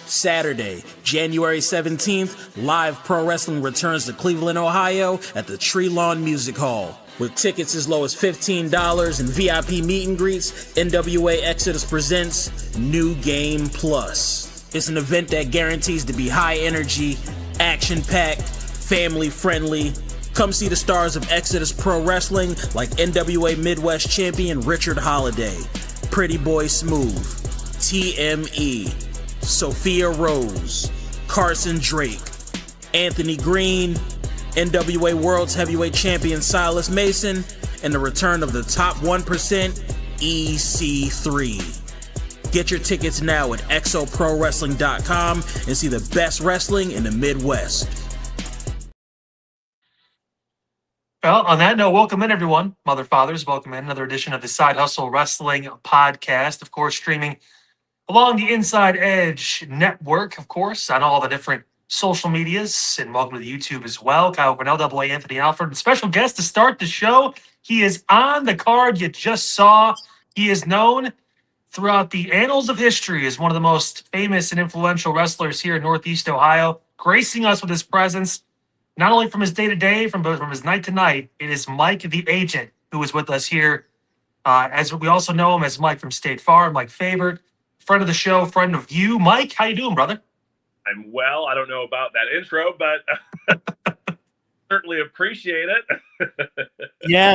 Saturday, January 17th, live pro wrestling returns to Cleveland, Ohio at the Treelawn Music Hall. With tickets as low as $15 and VIP meet and greets, NWA Exodus presents New Game Plus. It's an event that guarantees to be high energy, action-packed, family-friendly. Come see the stars of Exodus Pro Wrestling like NWA Midwest champion Richard Holliday, Pretty Boy Smooth, TME, Sophia Rose, Carson Drake, Anthony Green, NWA World's Heavyweight Champion Silas Mason, and the return of the top 1% EC3. Get your tickets now at exoprowrestling.com and see the best wrestling in the Midwest. Well, on that note, welcome in, everyone. Mother, fathers, welcome in another edition of the Side Hustle Wrestling Podcast. Of course, streaming along the Inside Edge network, of course, on all the different social medias. And welcome to the YouTube as well. Kyle Cornell, AA Anthony Alford, and special guest to start the show. He is on the card you just saw. He is known throughout the annals of history as one of the most famous and influential wrestlers here in Northeast Ohio, gracing us with his presence, not only from his day-to-day, but from his night-to-night. It is Mike the Agent who is with us here. As we also know him as Mike from State Farm, Mike Fabert, friend of the show, friend of you. Mike, how you doing, brother? I'm well. I don't know about that intro, but certainly appreciate it. Yeah,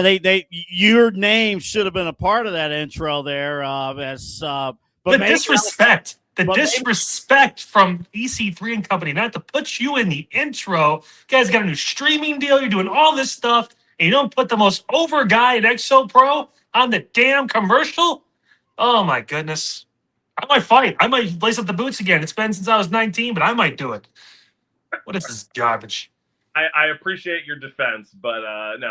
your name should have been a part of that intro there. But the disrespect. Disrespect from EC3 and company not to put you in the intro. You guys got a new streaming deal. You're doing all this stuff, and you don't put the most over guy at Exo Pro on the damn commercial? Oh, my goodness. I might fight. I might lace up the boots again. It's been since I was 19, but I might do it. What is this garbage? I appreciate your defense, but no,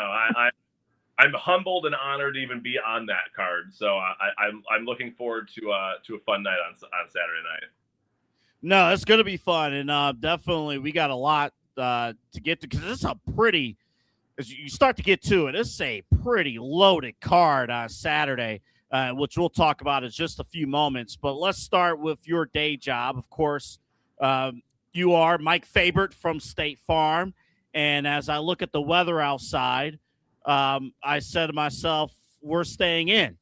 I'm humbled and honored to even be on that card. So I'm looking forward to a fun night on Saturday night. No, it's going to be fun, and definitely we got a lot to get to, because it's a pretty. As you start to get to it, it's a pretty loaded card on Saturday, which we'll talk about in just a few moments. But let's start with your day job. Of course, you are Mike Fabert from State Farm, and as I look at the weather outside, I said to myself, we're staying in.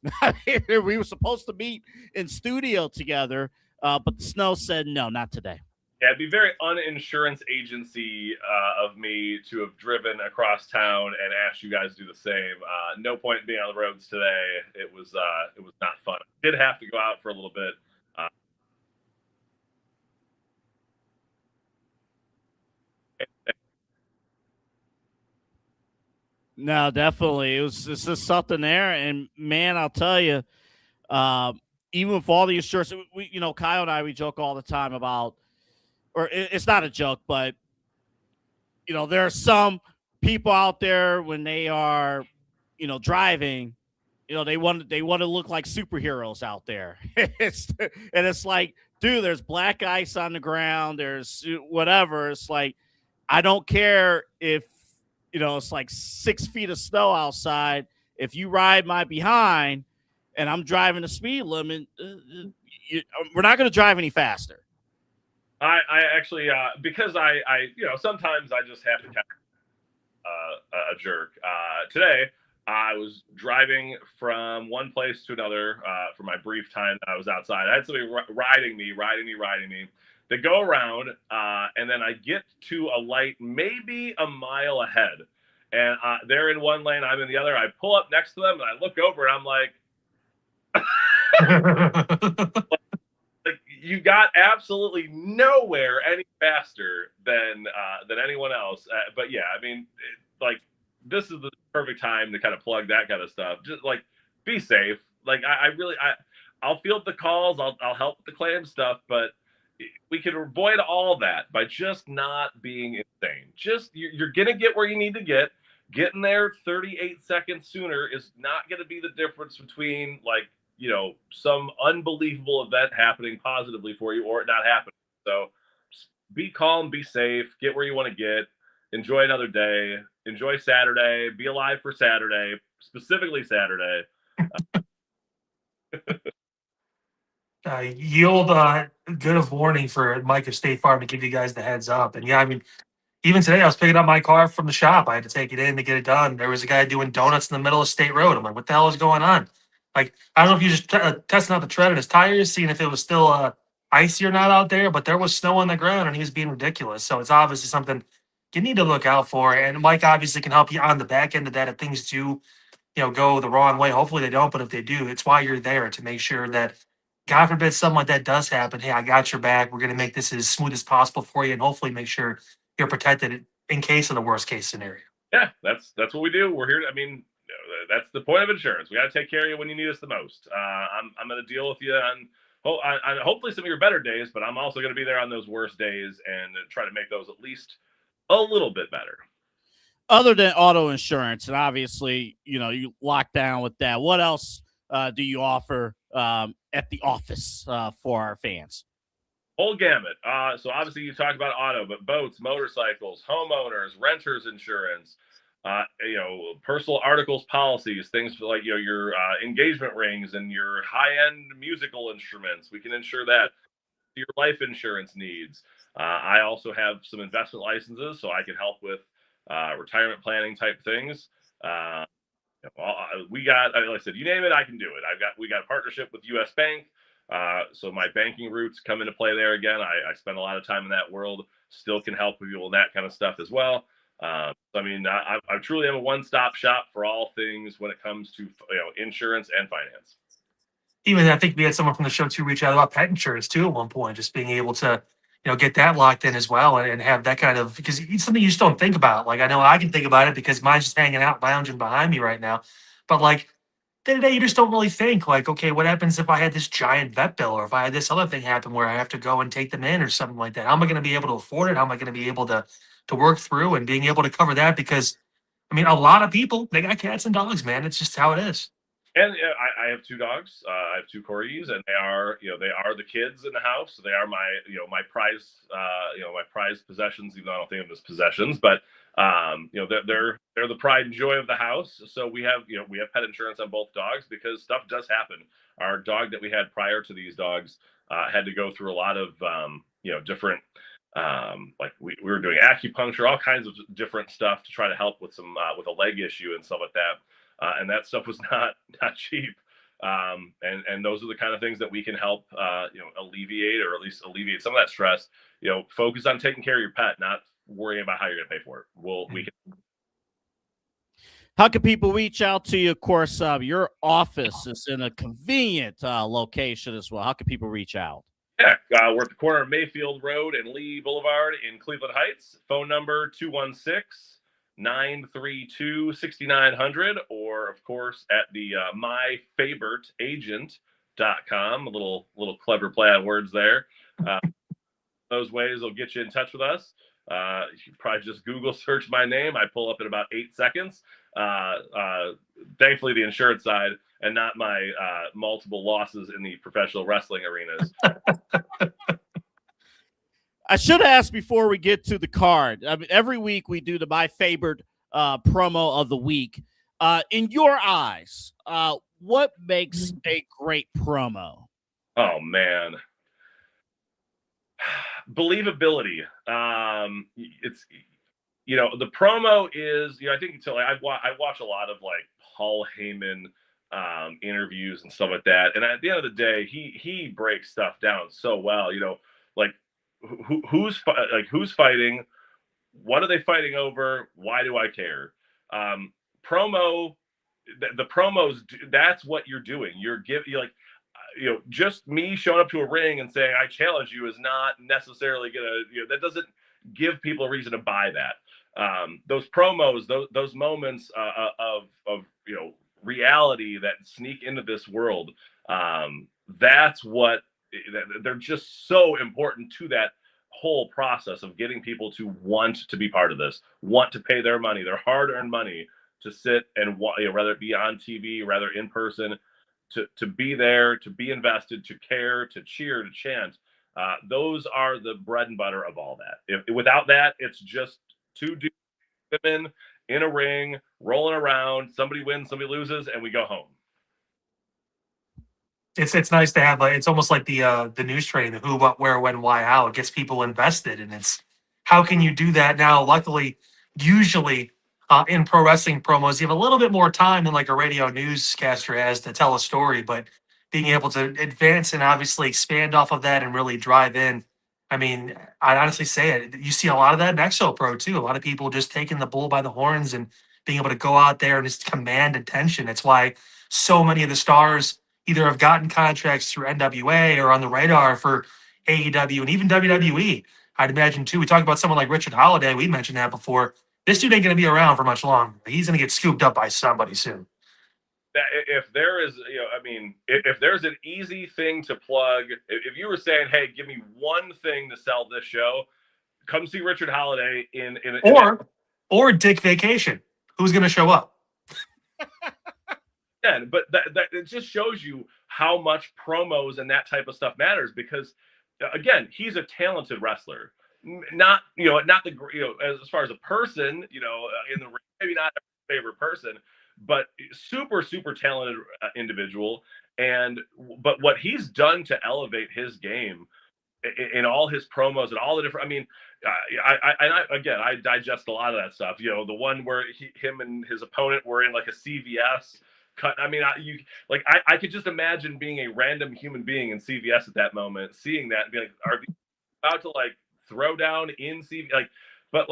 We were supposed to meet in studio together, but the snow said, no, not today. Yeah, it'd be very uninsurance agency of me to have driven across town and asked you guys to do the same. No point in being on the roads today. It was not fun. I did have to go out for a little bit. No, definitely. It's just something there. And, man, I'll tell you, even with all the insurance, Kyle and I, we joke all the time about, or it's not a joke, but, there are some people out there when they are, driving, they want to look like superheroes out there. It's like, dude, there's black ice on the ground. There's whatever. It's like, I don't care if, it's like 6 feet of snow outside. If you ride my behind and I'm driving the speed limit, we're not going to drive any faster. I actually, because I sometimes I just have to catch a jerk. Today, I was driving from one place to another for my brief time that I was outside. I had somebody riding me. They go around, and then I get to a light maybe a mile ahead. And they're in one lane, I'm in the other. I pull up next to them, and I look over, and I'm like, like you got absolutely nowhere any faster than anyone else. But, yeah, I mean, this is the perfect time to kind of plug that kind of stuff. Just, be safe. I'll field the calls. I'll help with the claim stuff, but we can avoid all that by just not being insane. Just you're going to get where you need to get. Getting there 38 seconds sooner is not going to be the difference between some unbelievable event happening positively for you or it not happening. So just be calm, be safe, get where you want to get, enjoy another day, enjoy Saturday, be alive for Saturday, specifically Saturday. yield good of warning for Mike of State Farm to give you guys the heads up. And yeah, I mean, even today, I was picking up my car from the shop. I had to take it in to get it done. There was a guy doing donuts in the middle of State Road. I'm like, what the hell is going on? Like, I don't know if you just testing out the tread in his tires, seeing if it was still icy or not out there, but there was snow on the ground and he was being ridiculous. So it's obviously something you need to look out for. And Mike obviously can help you on the back end of that if things do, go the wrong way. Hopefully they don't, but if they do, it's why you're there to make sure that, God forbid, something like that does happen. Hey, I got your back. We're going to make this as smooth as possible for you and hopefully make sure you're protected in case of the worst case scenario. Yeah, that's what we do. We're here. I mean, that's the point of insurance. We got to take care of you when you need us the most. I'm going to deal with you on hopefully some of your better days, but I'm also going to be there on those worst days and try to make those at least a little bit better. Other than auto insurance, and obviously, you lock down with that. What else do you offer at the office for our fans? Whole gamut. So obviously you talked about auto, but boats, motorcycles, homeowners, renters insurance, personal articles policies, things like your engagement rings and your high-end musical instruments. We can insure that. Your life insurance needs. I also have some investment licenses, so I can help with retirement planning type things. We got, like I said, you name it, I can do it. We got a partnership with U.S. Bank. So my banking roots come into play there again. I spend a lot of time in that world, still can help people with that kind of stuff as well. I mean, I truly am a one-stop shop for all things when it comes to insurance and finance. Even I think we had someone from the show too reach out about pet insurance too at one point, just being able to get that locked in as well and have that kind of, because it's something you just don't think about. Like, I know I can think about it because mine's just hanging out lounging behind me right now, but like day to day, you just don't really think like, okay, what happens if I had this giant vet bill or if I had this other thing happen where I have to go and take them in or something like that? How am I going to be able to afford it? How am I going to be able to work through and being able to cover that? Because I mean, a lot of people, they got cats and dogs, man. It's just how it is. And I have two dogs. I have two corgis, and they are the kids in the house. They are my prize my prized possessions. Even though I don't think of them as possessions, but they're the pride and joy of the house. So we have pet insurance on both dogs because stuff does happen. Our dog that we had prior to these dogs had to go through a lot of different. Like we were doing acupuncture, all kinds of different stuff to try to help with some with a leg issue and stuff like that. And that stuff was not cheap. And those are the kind of things that we can help, alleviate, or at least alleviate some of that stress. Focus on taking care of your pet, not worrying about how you're going to pay for it. We can. How can people reach out to you? Of course, your office is in a convenient location as well. How can people reach out? Yeah, we're at the corner of Mayfield Road and Lee Boulevard in Cleveland Heights. Phone number 216-932-6900, or of course at the myfabertagent.com. A little clever play on words there. Those ways will get you in touch with us. You should probably just Google search my name. I pull up in about 8 seconds. Thankfully, the insurance side and not my multiple losses in the professional wrestling arenas. I should ask before we get to the card. I mean, every week we do the My Favorite promo of the week. In your eyes, what makes a great promo? Oh, man. Believability. It's the promo is I think so. Like, I watch a lot of like Paul Heyman interviews and stuff like that, and at the end of the day, he breaks stuff down so well. Like who's fighting, what are they fighting over, why do I care? Promo, the promos, that's what you're doing. You're just me showing up to a ring and saying I challenge you is not necessarily gonna that doesn't give people a reason to buy that. Those promos, those moments of reality that sneak into this world, that's what they're just so important to that whole process of getting people to want to be part of this, want to pay their money, their hard-earned money, to sit and whether it be on TV, rather in person, to be there, to be invested, to care, to cheer, to chant. Those are the bread and butter of all that. Without that, it's just two dudes, women in a ring, rolling around. Somebody wins, somebody loses, and we go home. It's nice to have it's almost like the news train, the who, what, where, when, why, how. It gets people invested, and it's how can you do that now? Luckily, usually in pro wrestling promos, you have a little bit more time than like a radio newscaster has to tell a story, but being able to advance and obviously expand off of that and really drive in. I mean, I'd honestly say it. You see a lot of that in Exo Pro too. A lot of people just taking the bull by the horns and being able to go out there and just command attention. It's why so many of the stars either have gotten contracts through NWA or on the radar for AEW and even WWE. I'd imagine too. We talked about someone like Richard Holiday. We mentioned that before. This dude ain't going to be around for much longer. He's going to get scooped up by somebody soon. If there is, I mean, if there's an easy thing to plug, if you were saying, hey, give me one thing to sell this show, come see Richard Holiday or Dick Vacation. Who's going to show up? But that it just shows you how much promos and that type of stuff matters, because again, he's a talented wrestler, not the as far as a person, in the ring, maybe not every favorite person, but super talented individual. But what he's done to elevate his game in all his promos and all the different, I mean, I digest a lot of that stuff. The one where him and his opponent were in like a CVS cut. I mean, I could just imagine being a random human being in CVS at that moment, seeing that and being like, are they about to like throw down in CVS? But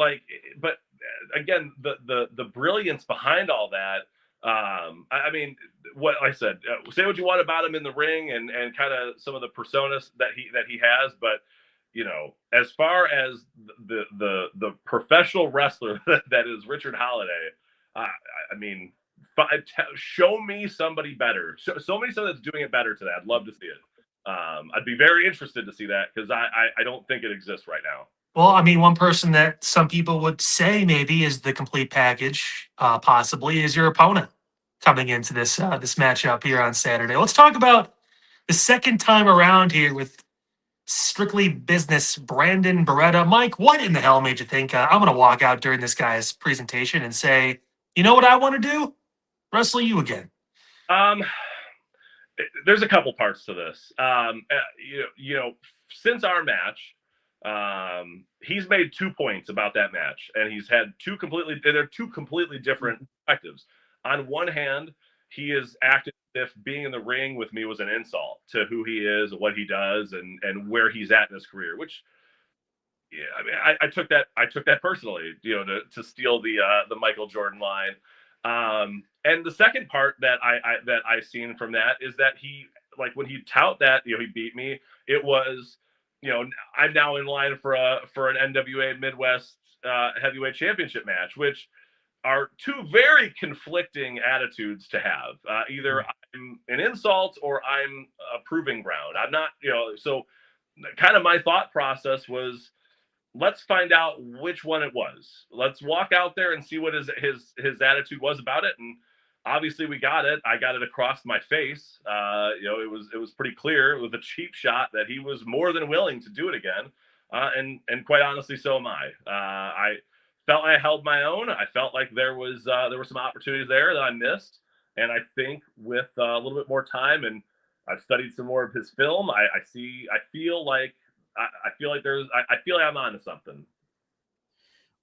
again, the brilliance behind all that. I mean, what I said, say what you want about him in the ring and kind of some of the personas that he has, but as far as the professional wrestler that is Richard Holiday, I mean, show me somebody better. Show me somebody that's doing it better today. I'd love to see it. I'd be very interested to see that, because I don't think it exists right now. Well, I mean, one person that some people would say maybe is the complete package, possibly, is your opponent coming into this matchup here on Saturday. Let's talk about the second time around here with Strictly Business Brandon Beretta. Mike, what in the hell made you think I'm going to walk out during this guy's presentation and say, you know what I want to do? Wrestle you again. There's a couple parts to this. Since our match, he's made 2 points about that match, and he's had two completely different perspectives. On one hand, he has acted as if being in the ring with me was an insult to who he is, what he does, and where he's at in his career. Which, yeah, I mean, I took that personally, to steal the Michael Jordan line. And the second part that I seen from that is that he, like, when he tout that, he beat me, it was, I'm now in line for an NWA Midwest heavyweight championship match, which are two very conflicting attitudes to have. Either I'm an insult or I'm a proving ground. I'm not, so kind of my thought process was, let's find out which one it was. Let's walk out there and see what his attitude was about it. And obviously we got it. I got it across my face. It was pretty clear with a cheap shot that he was more than willing to do it again. And quite honestly, so am I. I felt I held my own. I felt like there were some opportunities there that I missed. And I think with a little bit more time, and I've studied some more of his film, I feel like I'm onto something.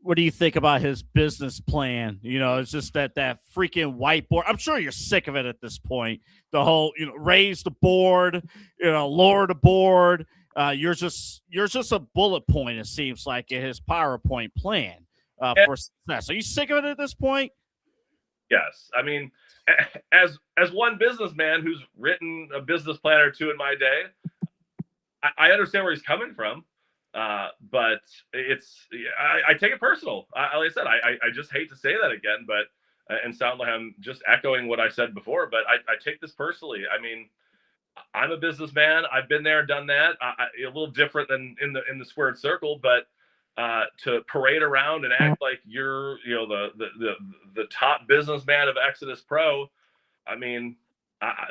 What do you think about his business plan? It's just that freaking whiteboard. I'm sure you're sick of it at this point. The whole, raise the board, lower the board. You're just a bullet point, it seems like, in his PowerPoint plan for success. Are you sick of it at this point? Yes. I mean, as one businessman who's written a business plan or two in my day, I understand where he's coming from, but I take it personal. Like I said, I just hate to say that again, but and sound like I'm just echoing what I said before, but I take this personally. I mean, I'm a businessman. I've been there, done that. A little different than in the squared circle, but to parade around and act like you're the top businessman of Exodus Pro, I mean,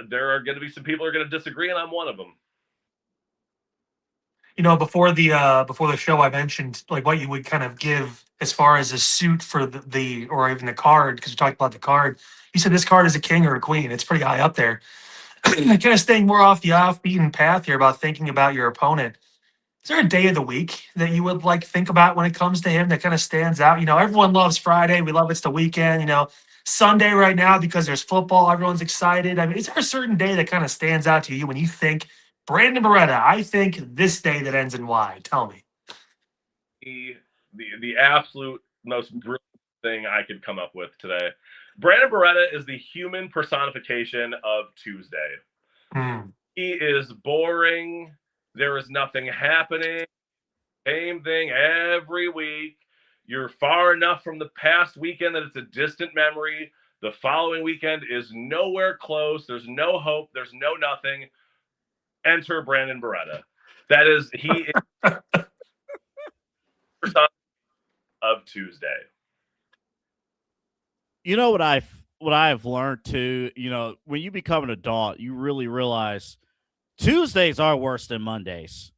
there are going to be some people who are going to disagree, and I'm one of them. Before the show, I mentioned like what you would kind of give as far as a suit for the or even the card, because we talked about the card. You said this card is a king or a queen. It's pretty high up there. kind of staying more off the off-beaten path here about thinking about your opponent. Is there a day of the week that you would like think about when it comes to him that kind of stands out? You know, everyone loves Friday. We love it's the weekend. You know, Sunday right now because there's football. Everyone's excited. I mean, is there a certain day that kind of stands out to you when you think Brandon Beretta? I think this day that ends in Y. Tell me. The absolute most brilliant thing I could come up with today. Brandon Beretta is the human personification of Tuesday. He is boring. There is nothing happening. Same thing every week. You're far enough from the past weekend that it's a distant memory. The following weekend is nowhere close. There's no hope. There's no nothing. Enter Brandon Beretta. That is, he is of Tuesday. You know what I've learned too, you know, when you become an adult, you really realize Tuesdays are worse than Mondays.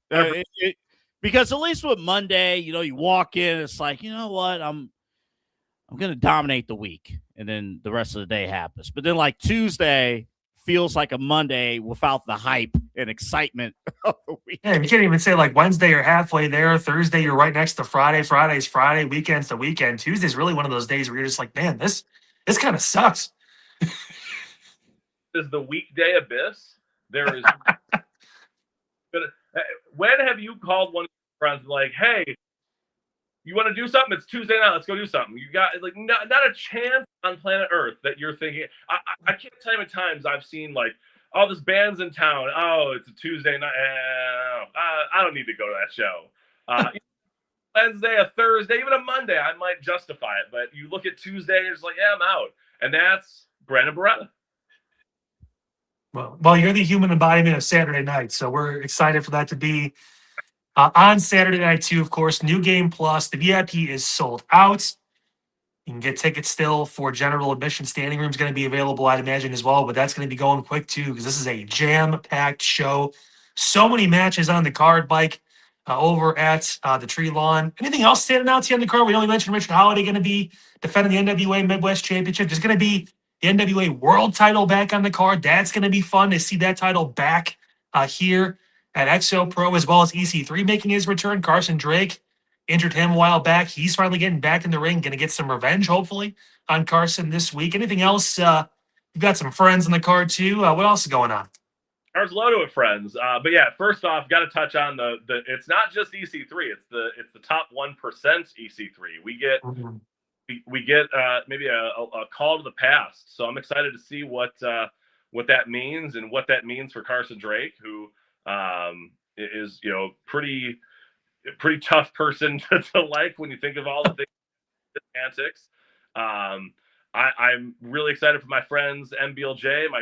Because at least with Monday, you know, you walk in, it's like, you know what, I'm gonna dominate the week, and then the rest of the day happens. But then like Tuesday feels like a Monday without the hype and excitement of the week. Yeah, you can't even say like Wednesday you're halfway there, Thursday you're right next to Friday, Friday's Friday, weekend's the weekend. Tuesday's really one of those days where you're just like, man, this kind of sucks. Is the weekday abyss. There is. When have you called one of your friends like, hey, you want to do something? It's Tuesday night. Let's go do something. You got like not a chance on planet Earth that you're thinking. I can't tell you how many times I've seen like, oh, this band's in town. Oh, it's a Tuesday night. I don't need to go to that show. Wednesday, a Thursday, even a Monday, I might justify it. But you look at Tuesday, and you're just like, yeah, I'm out. And that's Brandon Beretta. Well, you're the human embodiment of Saturday night, so we're excited for that to be on Saturday night too. Of course, New Game Plus. The VIP is sold out. You can get tickets still for general admission. Standing room is going to be available, I'd imagine, as well. But that's going to be going quick too because this is a jam-packed show. So many matches on the card, Mike, over at the Treelawn. Anything else standing out to you on the card? We only mentioned Richard Holiday going to be defending the NWA Midwest Championship. There's going to be the NWA World Title back on the card. That's going to be fun to see that title back here at XO Pro, as well as EC3 making his return. Carson Drake injured him a while back. He's finally getting back in the ring, going to get some revenge, hopefully, on Carson this week. Anything else? You've got some friends on the card, too. What else is going on? There's loaded with friends. But yeah, first off, got to touch on the it's not just EC3. It's the top 1% EC3. We get we get maybe a call to the past. So I'm excited to see what that means and what that means for Carson Drake, who is, you know, pretty tough person to like when you think of all the things, antics. I'm really excited for my friends MBLJ, my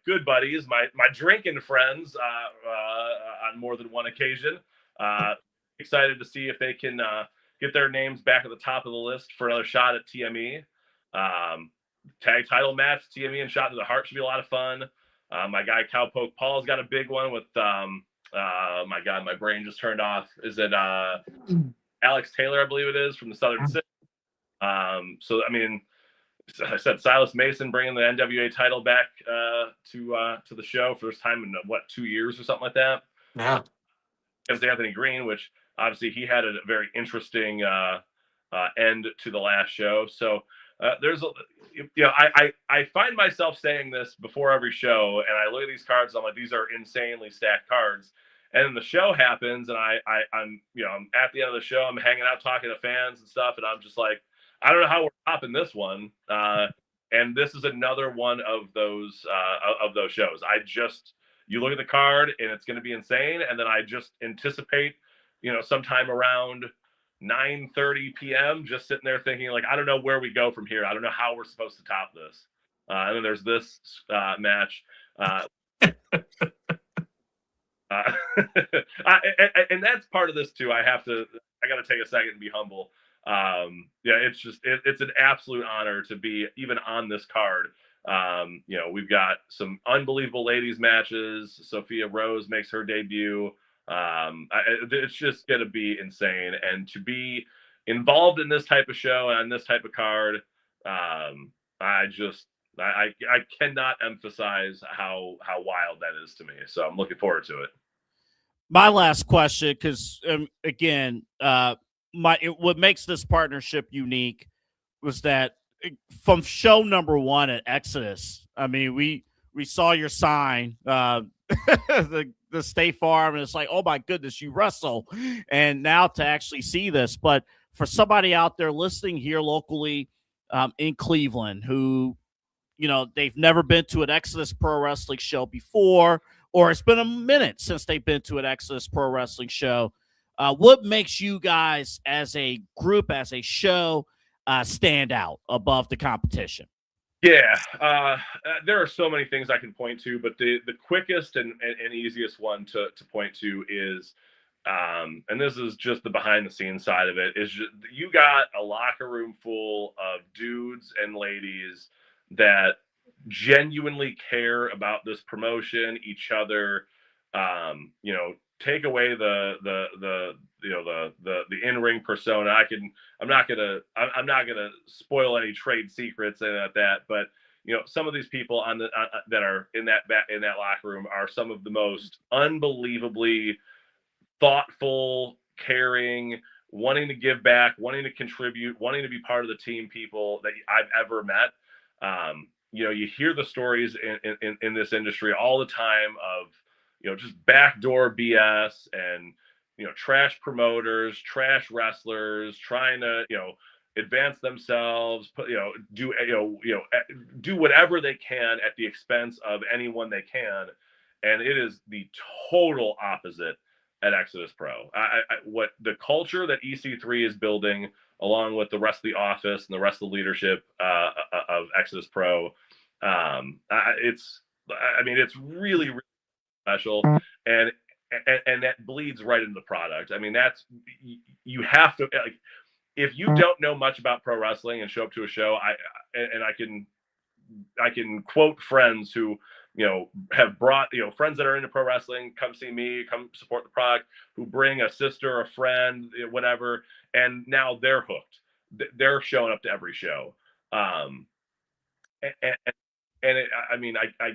good buddies, my drinking friends on more than one occasion. Excited to see if they can get their names back at the top of the list for another shot at TME. Tag title match, TME and Shot to the Heart should be a lot of fun. My guy Cowpoke Paul's got a big one with my God, my brain just turned off. Is it Alex Taylor, I believe it is, from the Southern City. So I mean, as I said, Silas Mason bringing the NWA title back to the show for this time in 2 years or something like that. Yeah. Against Anthony Green, which obviously he had a very interesting end to the last show. So there's I find myself saying this before every show, and I look at these cards, and I'm like, these are insanely stacked cards. And then the show happens, and I'm at the end of the show, I'm hanging out talking to fans and stuff, and I'm just like, I don't know how we're topping this one. And this is another one of those shows. You look at the card and it's going to be insane. And then I just anticipate, sometime around 9:30 p.m., just sitting there thinking like, I don't know where we go from here. I don't know how we're supposed to top this. And then there's this match. And that's part of this too. I got to take a second and be humble. It's an absolute honor to be even on this card. We've got some unbelievable ladies matches. Sophia Rose makes her debut. It's just going to be insane. And to be involved in this type of show and this type of card, I cannot emphasize how wild that is to me. So I'm looking forward to it. My last question, because again, what makes this partnership unique was that from show number 1 at Exodus, I mean, we saw your sign, the State Farm, and it's like, oh my goodness, you wrestle, and now to actually see this. But for somebody out there listening here locally in Cleveland who, they've never been to an Exodus Pro Wrestling show before, or it's been a minute since they've been to an Exodus Pro Wrestling show, what makes you guys as a group, as a show, stand out above the competition? Yeah, there are so many things I can point to, but the quickest and easiest one to point to is, and this is just the behind the scenes side of it, is you got a locker room full of dudes and ladies that genuinely care about this promotion, each other. Take away the in-ring persona. I'm not gonna spoil any trade secrets and that, but some of these people that are in that locker room are some of the most unbelievably thoughtful, caring, wanting to give back, wanting to contribute, wanting to be part of the team people that I've ever met. You hear the stories in this industry all the time of, just backdoor BS and, trash promoters, trash wrestlers trying to, advance themselves, do whatever they can at the expense of anyone they can. And it is the total opposite at Exodus Pro. What the culture that EC3 is building, along with the rest of the office and the rest of the leadership of Exodus Pro, it's really, really special, and that bleeds right into the product. I mean, you have to, like, if you don't know much about pro wrestling and show up to a show, I can quote friends who have brought friends that are into pro wrestling, come see me, come support the product, who bring a sister, a friend, whatever, and now they're hooked. They're showing up to every show. I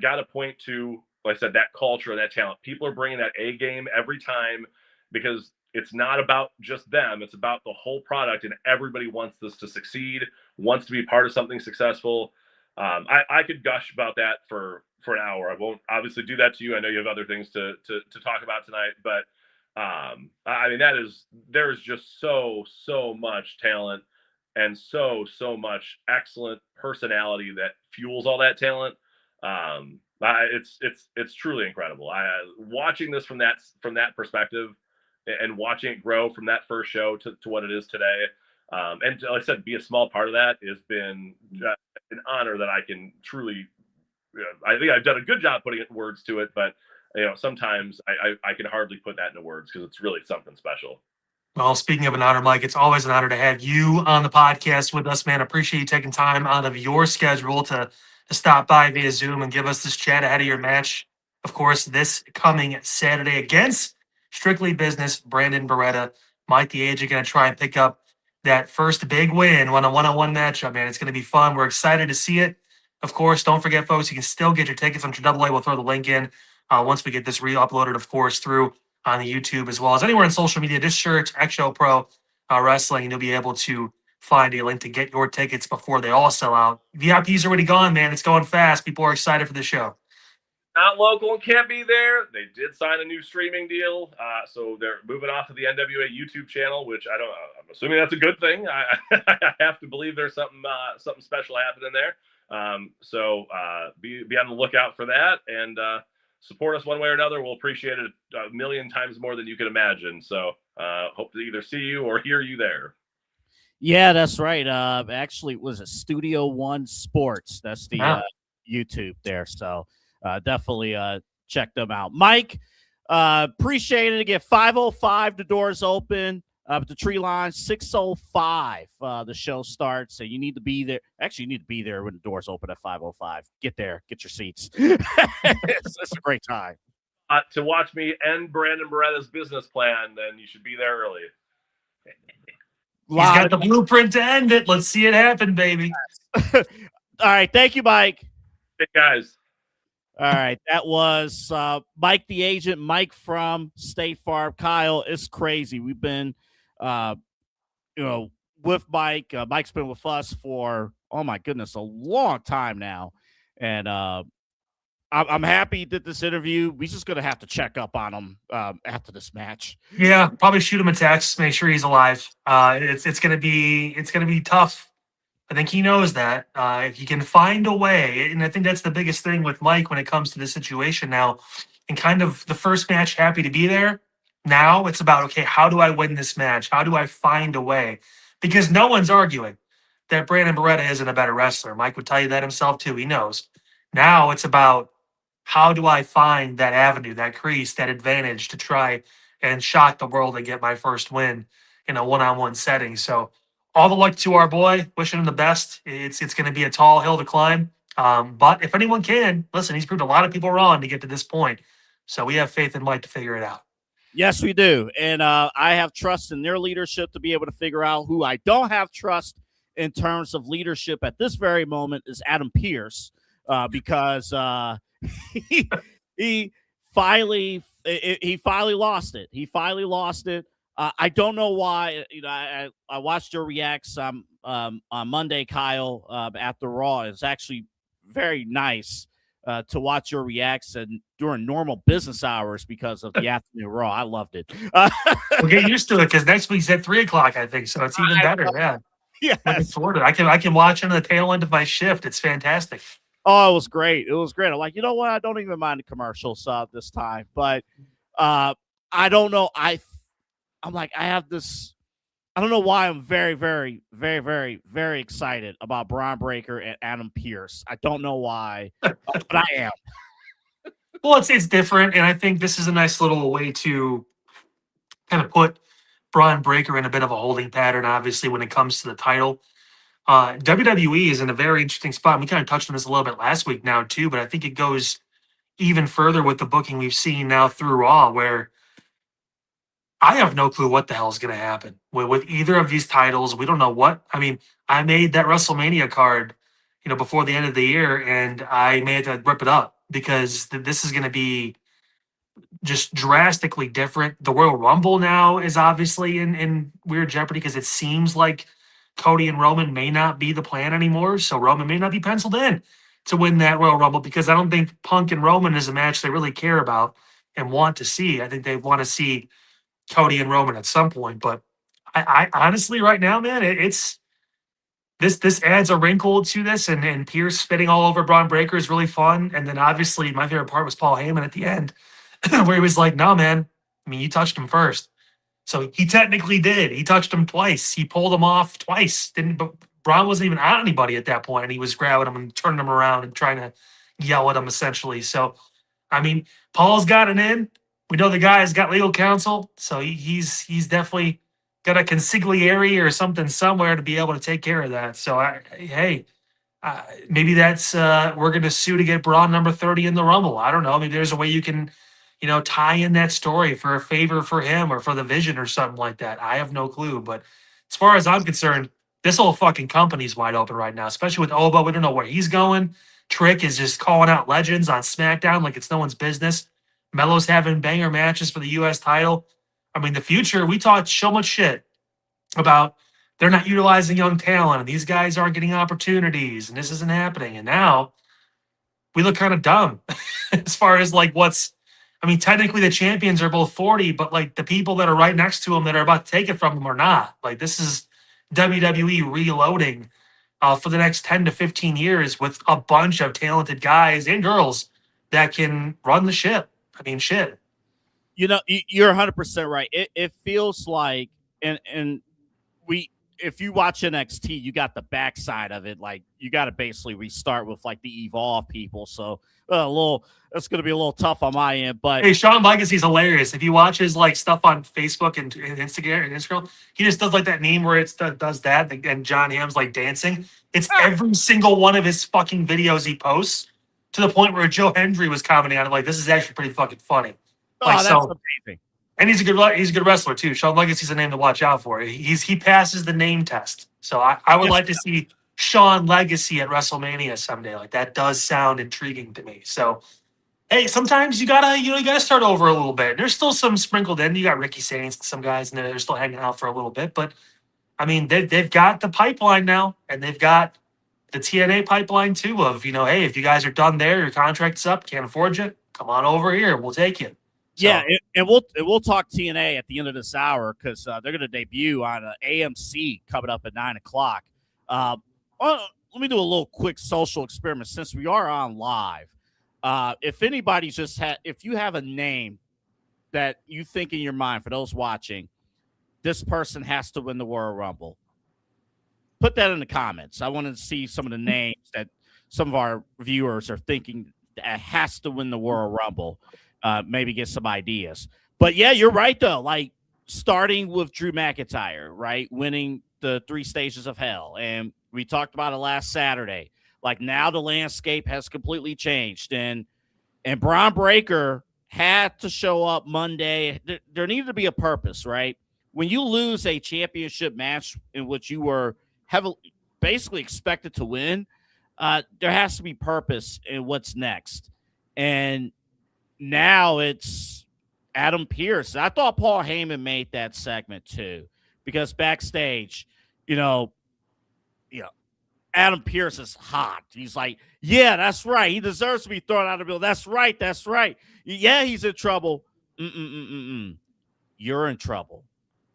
got to point to, like I said, that culture, that talent. People are bringing that A game every time, because it's not about just them. It's about the whole product, and everybody wants this to succeed, wants to be part of something successful. I could gush about that for an hour. I won't obviously do that to you. I know you have other things to talk about tonight, but there is just so much talent and so much excellent personality that fuels all that talent. It's truly incredible. Watching this from that perspective, and watching it grow from that first show to what it is today. And like I said, be a small part of that has been an honor that I can truly, I think I've done a good job putting words to it, but sometimes I can hardly put that into words, because it's really something special. Well, speaking of an honor, Mike, it's always an honor to have you on the podcast with us, man. Appreciate you taking time out of your schedule to stop by via Zoom and give us this chat ahead of your match. Of course, this coming Saturday against Strictly Business, Brandon Beretta. Mike the Agent going to try and pick up that first big win on a one-on-one matchup, man. It's going to be fun. We're excited to see it. Of course, don't forget, folks, you can still get your tickets on AAA. We'll throw the link in once we get this re-uploaded, of course, through on the YouTube, as well as anywhere on social media. Just search XO Pro Wrestling, and you'll be able to find a link to get your tickets before they all sell out. VIP's already gone, man. It's going fast. People are excited for the show. Not local and can't be there. They did sign a new streaming deal, so they're moving off of the NWA YouTube channel, which I'm assuming that's a good thing. I have to believe there's something special happening there. So be on the lookout for that, and support us one way or another. We'll appreciate it a million times more than you can imagine. So hope to either see you or hear you there. Yeah, that's right. Actually, it was a Studio One Sports. That's the YouTube there. So definitely check them out. Mike, appreciate it. Again, 5:05, the doors open. The Treelawn, 6:05, the show starts. So you need to be there. Actually, you need to be there when the doors open at 5:05. Get there. Get your seats. It's a great time. To watch me end Brandon Beretta's business plan, then you should be there early. He's got the blueprint to end it. Let's see it happen, baby. All right. Thank you, Mike. Hey, guys. All right, that was Mike the agent, Mike from State Farm. Kyle, it's crazy. We've been, with Mike. Mike's been with us for, oh my goodness, a long time now, and I'm happy he did this interview. We're just gonna have to check up on him after this match. Yeah, probably shoot him a text, make sure he's alive. It's gonna be tough. I think he knows that. If you can find a way, and I think that's the biggest thing with Mike when it comes to this situation now, and kind of the first match, happy to be there. Now it's about, okay, how do I win this match? How do I find a way? Because no one's arguing that Brandon Beretta isn't a better wrestler. Mike would tell you that himself too. He knows. Now it's about, how do I find that avenue, that crease, that advantage to try and shock the world and get my first win in a one-on-one setting? So all the luck to our boy. Wishing him the best. It's going to be a tall hill to climb. But if anyone can, listen, he's proved a lot of people wrong to get to this point. So we have faith in Mike to figure it out. Yes, we do. And I have trust in their leadership to be able to figure out. Who I don't have trust in terms of leadership at this very moment is Adam Pearce, because he finally lost it. He finally lost it. I don't know why. I watched your reacts on Monday, Kyle, after Raw. It's actually very nice to watch your reacts and during normal business hours because of the afternoon Raw. I loved it. We'll get used to it because next week's at 3:00, I think. So it's even better. Yeah. Yes. Looking forward to it. I can watch on the tail end of my shift. It's fantastic. Oh, it was great. It was great. I'm like, you know what? I don't even mind the commercials this time. But I don't know. I'm like, I have this. I don't know why I'm very, very, very, very, very excited about Bron Breakker and Adam Pearce. I don't know why, but I am. Well, it's different, and I think this is a nice little way to kind of put Bron Breakker in a bit of a holding pattern, obviously, when it comes to the title. WWE is in a very interesting spot. We kind of touched on this a little bit last week now, too, but I think it goes even further with the booking we've seen now through Raw, where I have no clue what the hell is going to happen with either of these titles. We don't know what. I mean, I made that WrestleMania card, before the end of the year, and I may have to rip it up because this is going to be just drastically different. The Royal Rumble now is obviously in weird jeopardy because it seems like Cody and Roman may not be the plan anymore. So Roman may not be penciled in to win that Royal Rumble because I don't think Punk and Roman is a match they really care about and want to see. I think they want to see Cody and Roman at some point. But I honestly, right now, man, it's this adds a wrinkle to this, and Pearce spitting all over Bron Breakker is really fun. And then obviously my favorite part was Paul Heyman at the end, where he was like, "No, man, I mean, you touched him first." So he technically did. He touched him twice. He pulled him off twice. But Bron wasn't even on anybody at that point, and he was grabbing him and turning him around and trying to yell at him essentially. So, I mean, Paul's got it in. We know the guy's got legal counsel, so he's definitely got a consigliere or something somewhere to be able to take care of that. So, maybe that's we're going to sue to get Braun number 30 in the Rumble. I don't know. Maybe there's a way you can, tie in that story for a favor for him or for the Vision or something like that. I have no clue. But as far as I'm concerned, this whole fucking company's wide open right now, especially with Oba. We don't know where he's going. Trick is just calling out legends on SmackDown like it's no one's business. Melo's having banger matches for the U.S. title. I mean, the future, we talked so much shit about they're not utilizing young talent and these guys aren't getting opportunities and this isn't happening. And now we look kind of dumb as far as technically the champions are both 40, but like the people that are right next to them that are about to take it from them are not. Like, this is WWE reloading for the next 10 to 15 years with a bunch of talented guys and girls that can run the ship. I mean, shit. You're 100% right. It feels like, and if you watch NXT, you got the backside of it. Like, you got to basically restart with like the Evolve people. So it's going to be a little tough on my end. But hey, Shawn Legacy's hilarious. If you watch his like stuff on Facebook and Instagram, he just does like that meme where it does that, and John Hamm's like dancing. It's every single one of his fucking videos he posts, to the point where Joe Hendry was commenting on it. Like, this is actually pretty fucking funny. That's amazing. And he's a good wrestler too. Shawn Legacy's a name to watch out for. He passes the name test. So I would like to see Shawn legacy at WrestleMania someday. Like that does sound intriguing to me. So hey, sometimes you gotta start over a little bit. There's still some sprinkled in. You got Ricky Saints and some guys in there. They're still hanging out for a little bit, but I mean they've got the pipeline now, and they've got the TNA pipeline too. Of hey, if you guys are done there, your contract's up, can't afford you, come on over here, we'll take you. So, yeah, and we'll talk TNA at the end of this hour because they're going to debut on AMC coming up at 9:00. Let me do a little quick social experiment since we are on live. If anybody's if you have a name that you think in your mind for those watching, this person has to win the Royal Rumble. Put that in the comments. I want to see some of the names that some of our viewers are thinking that has to win the Royal Rumble. Maybe get some ideas. But yeah, you're right though. Like starting with Drew McIntyre, right? Winning the 3 stages of hell. And we talked about it last Saturday. Like now the landscape has completely changed. And Bron Breakker had to show up Monday. There needed to be a purpose, right? When you lose a championship match in which you were basically expected to win, there has to be purpose in what's next. And now it's Adam Pearce. I thought Paul Heyman made that segment too, because backstage, Adam Pearce is hot. He's like, yeah, that's right. He deserves to be thrown out of the building. That's right. That's right. Yeah, he's in trouble. You're in trouble.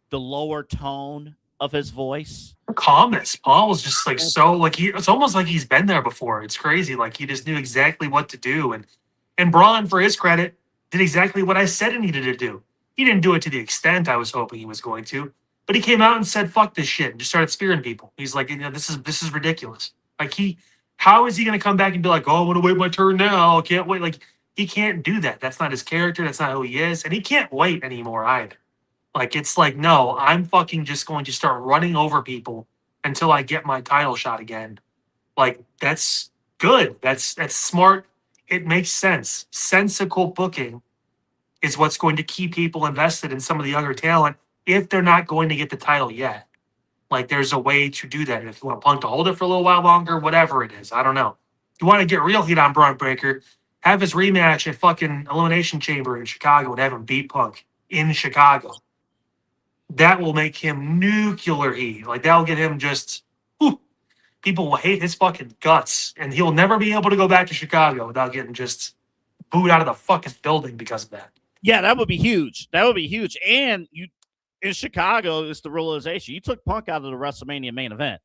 The lower tone of his voice. Calmness. Paul was just like it's almost like he's been there before. It's crazy. Like he just knew exactly what to do. And Bron, for his credit, did exactly what I said he needed to do. He didn't do it to the extent I was hoping he was going to, but he came out and said, fuck this shit, and just started spearing people. He's like, this is ridiculous. Like how is he going to come back and be like, oh, I'm going to wait my turn now. I can't wait. Like he can't do that. That's not his character. That's not who he is. And he can't wait anymore either. Like, it's like, no, I'm fucking just going to start running over people until I get my title shot again. Like, that's good. That's smart. It makes sense. Sensical booking is what's going to keep people invested in some of the younger talent if they're not going to get the title yet. Like, there's a way to do that. If you want Punk to hold it for a little while longer, whatever it is, I don't know. If you want to get real heat on Bron Breakker, have his rematch at fucking Elimination Chamber in Chicago and have him beat Punk in Chicago. That will make him nuclear heat. Like, that'll get him just... People will hate his fucking guts, and he'll never be able to go back to Chicago without getting just booed out of the fucking building because of that. Yeah, that would be huge. That would be huge. And in Chicago, it's the realization. You took Punk out of the WrestleMania main event.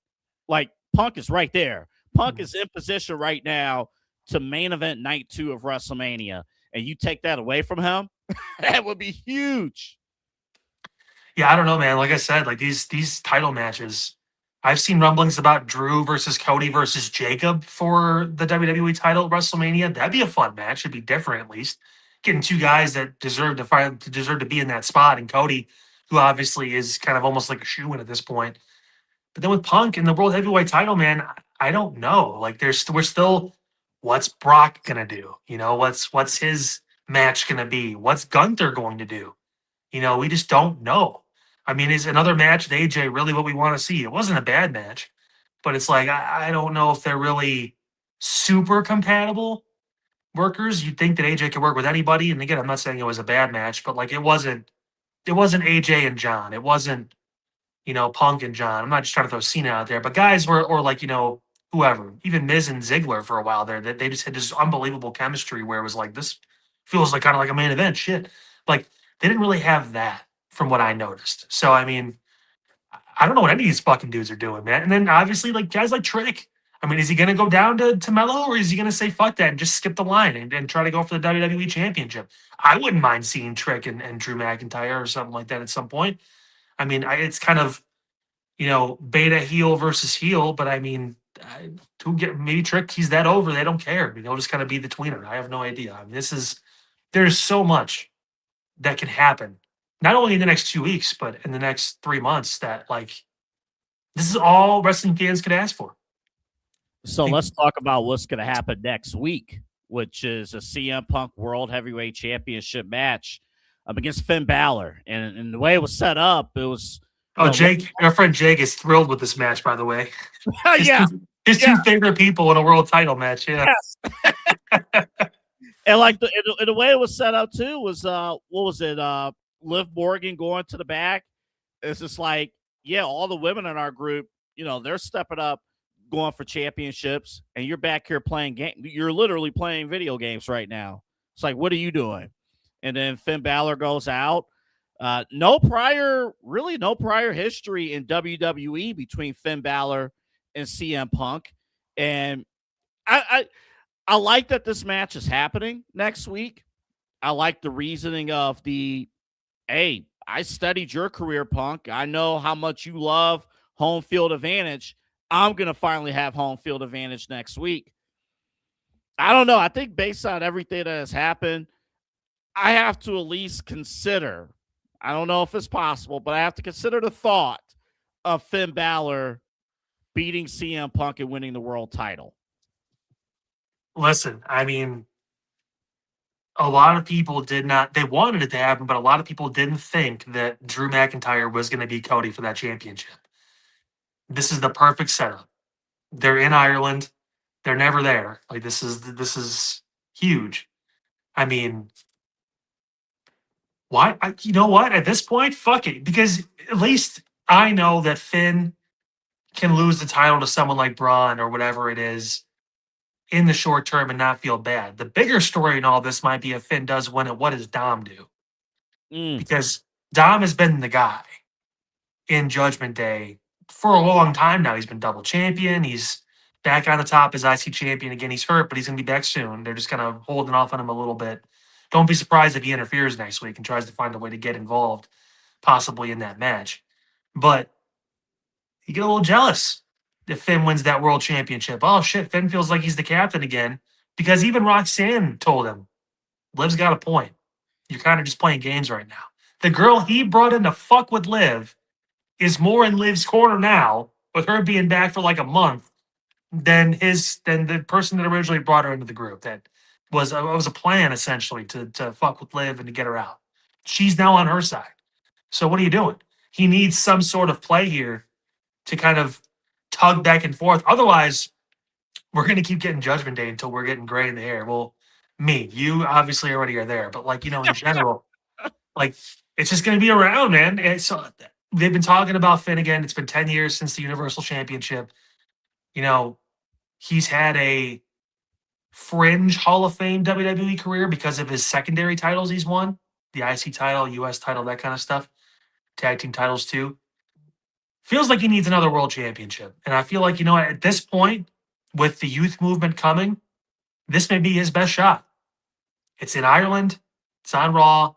Like, Punk is right there. Punk is in position right now to main event night 2 of WrestleMania, and you take that away from him, that would be huge. Yeah, I don't know, man. Like I said, like these title matches, I've seen rumblings about Drew versus Cody versus Jacob for the WWE title at WrestleMania. That'd be a fun match. It'd be different, at least. Getting 2 guys that deserve to be in that spot, and Cody, who obviously is kind of almost like a shoo-in at this point. But then with Punk and the World Heavyweight title, man, I don't know. Like, we're still, what's Brock gonna do? What's his match gonna be? What's Gunther going to do? We just don't know. I mean, is another match with AJ really what we want to see? It wasn't a bad match, but it's like, I don't know if they're really super compatible workers. You'd think that AJ could work with anybody. And again, I'm not saying it was a bad match, but like, it wasn't AJ and John. It wasn't, Punk and John. I'm not just trying to throw Cena out there, but guys were, or like, whoever, even Miz and Ziggler for a while there, that they just had this unbelievable chemistry where it was like, this feels like kind of like a main event shit. Like, they didn't really have that from what I noticed. So, I mean, I don't know what any of these fucking dudes are doing, man. And then obviously, like, guys like Trick. I mean, is he going to go down to Melo, or is he going to say fuck that and just skip the line and try to go for the WWE Championship? I wouldn't mind seeing Trick and Drew McIntyre or something like that at some point. I mean, it's kind of, beta heel versus heel, but I mean, maybe Trick, he's that over, they don't care. Just kind of be the tweener. I have no idea. I mean, there's so much that can happen, not only in the next 2 weeks, but in the next 3 months, that, like, this is all wrestling fans could ask for. So let's talk about what's going to happen next week, which is a CM Punk World Heavyweight Championship match against Finn Balor. And the way it was set up, it was... Jake, our friend Jake is thrilled with this match, by the way. Yeah. His two favorite people in a world title match. Yeah. Yes. And like the way it was set up too was what was it? Liv Morgan going to the back. It's just like, yeah, all the women in our group, they're stepping up, going for championships, and you're back here playing game. You're literally playing video games right now. It's like, what are you doing? And then Finn Balor goes out. No prior history in WWE between Finn Balor and CM Punk. And I like that this match is happening next week. I like the reasoning of hey, I studied your career, Punk. I know how much you love home field advantage. I'm going to finally have home field advantage next week. I don't know. I think based on everything that has happened, I have to at least consider, I don't know if it's possible, but I have to consider the thought of Finn Balor beating CM Punk and winning the world title. Listen, I mean, a lot of people they wanted it to happen, but a lot of people didn't think that Drew McIntyre was going to beat Cody for that championship. This is the perfect setup. They're in Ireland. They're never there. Like, this is huge. I mean, why? You know what? At this point, fuck it. Because at least I know that Finn can lose the title to someone like Bron or whatever it is in the short term and not feel bad. The bigger story in all this might be if Finn does win it, what does Dom do? Because Dom has been the guy in Judgment Day for a long time now. He's been double champion. He's back on the top as IC champion again. He's hurt, but he's going to be back soon. They're just kind of holding off on him a little bit. Don't be surprised if he interferes next week and tries to find a way to get involved, possibly in that match. But you get a little jealous if Finn wins that world championship. Oh, shit, Finn feels like he's the captain again. Because even Roxanne told him, Liv's got a point. You're kind of just playing games right now. The girl he brought in to fuck with Liv is more in Liv's corner now, with her being back for like a month, than the person that originally brought her into the group. That was a plan, essentially, to fuck with Liv and to get her out. She's now on her side. So what are you doing? He needs some sort of play here to kind of tug back and forth. Otherwise, we're going to keep getting Judgment Day until we're getting gray in the hair. Well, you obviously already are there, but in general, it's just going to be around, man. And so they've been talking about Finn again. It's been 10 years since the Universal Championship. He's had a fringe Hall of Fame WWE career because of his secondary titles he's won, the IC title, US title, that kind of stuff, tag team titles too. Feels like he needs another world championship. And I feel like, at this point, with the youth movement coming, this may be his best shot. It's in Ireland. It's on Raw.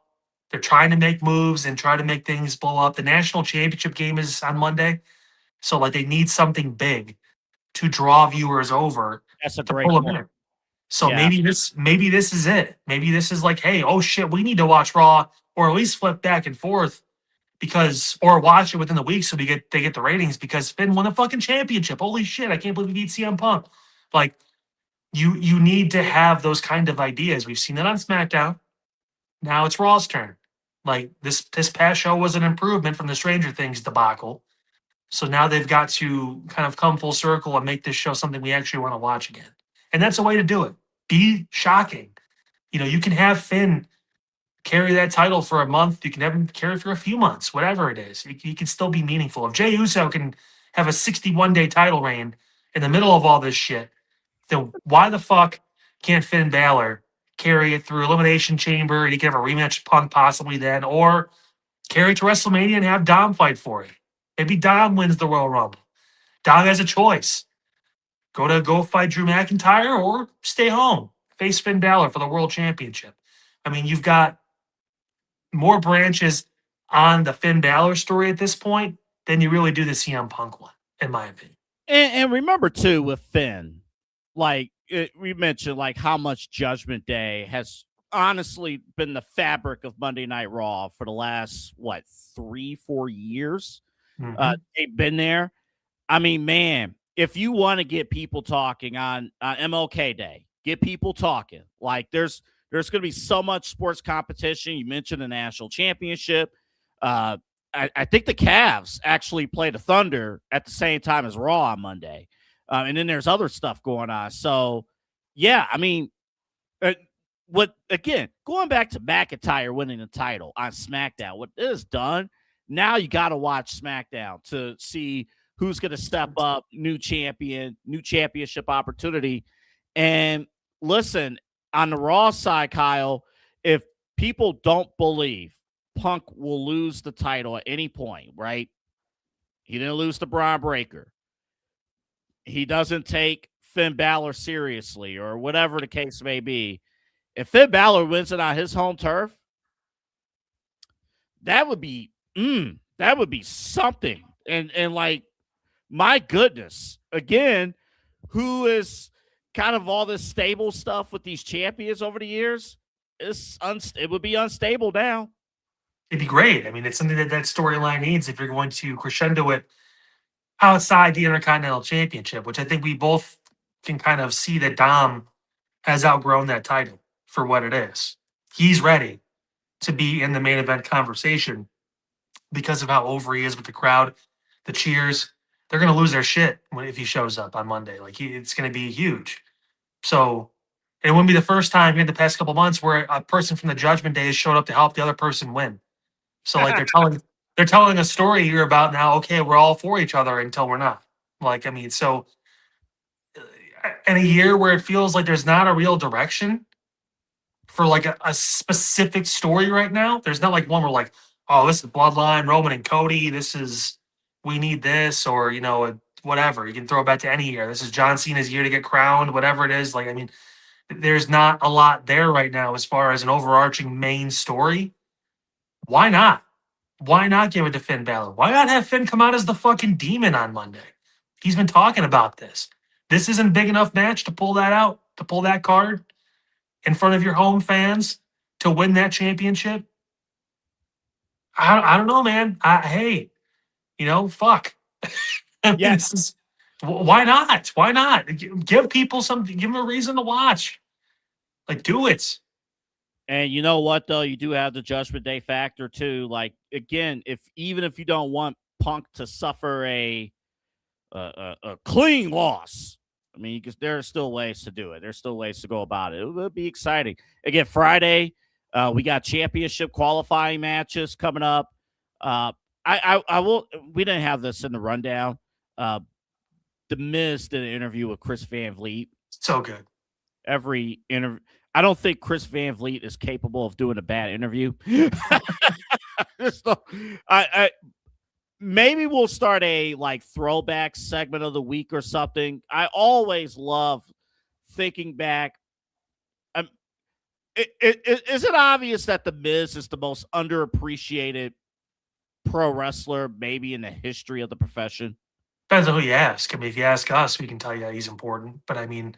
They're trying to make moves and try to make things blow up. The national championship game is on Monday. So, they need something big to draw viewers over. That's a great point. So maybe this is it. Maybe this is like, hey, oh shit, we need to watch Raw or at least flip back and forth or watch it within the week so they get the ratings because Finn won the fucking championship. Holy shit, I can't believe he beat CM Punk. You need to have those kind of ideas. We've seen it on SmackDown. Now it's Raw's turn. This past show was an improvement from the Stranger Things debacle. So now they've got to kind of come full circle and make this show something we actually want to watch again. And that's a way to do it. Be shocking. You can have Finn carry that title for a month. You can have him carry for a few months, whatever it is. He can still be meaningful. If Jey Uso can have a 61-day title reign in the middle of all this shit, then why the fuck can't Finn Balor carry it through Elimination Chamber and he can have a rematch with Punk possibly then, or carry it to WrestleMania and have Dom fight for it? Maybe Dom wins the Royal Rumble. Dom has a choice. Go fight Drew McIntyre or stay home. Face Finn Balor for the World Championship. I mean, you've got more branches on the Finn Balor story at this point than you really do the CM Punk one, in my opinion. And remember, too, with Finn, we mentioned, how much Judgment Day has honestly been the fabric of Monday Night Raw for the last, 3-4 years? Mm-hmm. They've been there. I mean, man, if you want to get people talking on MLK Day, get people talking. There's going to be so much sports competition. You mentioned the national championship. I think the Cavs actually play the Thunder at the same time as Raw on Monday. And then there's other stuff going on. So, yeah, I mean, going back to McIntyre winning the title on SmackDown, what it has done, now you got to watch SmackDown to see who's going to step up, new champion, new championship opportunity. And listen, on the Raw side, Kyle, if people don't believe Punk will lose the title at any point, right? He didn't lose to Bron Breakker. He doesn't take Finn Balor seriously, or whatever the case may be. If Finn Balor wins it on his home turf, that would be something. And like, my goodness, again, who is kind of all this stable stuff with these champions over the years? It would be unstable now. It'd be great. I mean, it's something that storyline needs if you're going to crescendo it outside the Intercontinental Championship, which I think we both can kind of see that Dom has outgrown that title for what it is. He's ready to be in the main event conversation because of how over he is with the crowd, the cheers. They're going to lose their shit if he shows up on Monday. Like, it's going to be huge. So it wouldn't be the first time in the past couple months where a person from the Judgment Day has showed up to help the other person win. So like they're telling a story here about now, okay, we're all for each other until we're not. Like, I mean, so in a year where it feels like there's not a real direction for like a specific story right now, there's not like one where like, oh, this is Bloodline, Roman and Cody, we need this, or, you know, whatever. You can throw it back to any year. This is John Cena's year to get crowned, whatever it is. Like, I mean, there's not a lot there right now as far as an overarching main story. Why not? Why not give it to Finn Balor? Why not have Finn come out as the fucking demon on Monday? He's been talking about this. This isn't a big enough match to pull that out, to pull that card in front of your home fans to win that championship. I don't know, man. Hey, you know, fuck. Yes. Why not? Why not? Give people something. Give them a reason to watch. Like, do it. And you know what, though? You do have the Judgment Day factor, too. Like, again, even if you don't want Punk to suffer a clean loss, I mean, because there are still ways to do it. There's still ways to go about it. It will be exciting. Again, Friday, we got championship qualifying matches coming up. I will. We didn't have this in the rundown. The Miz did an interview with Chris Van Vliet. So good. Every interview. I don't think Chris Van Vliet is capable of doing a bad interview. Maybe we'll start a like throwback segment of the week or something. I always love thinking back. Is it obvious that The Miz is the most underappreciated pro wrestler maybe in the history of the profession? Depends on who you ask. I mean, if you ask us, we can tell you that he's important. But I mean,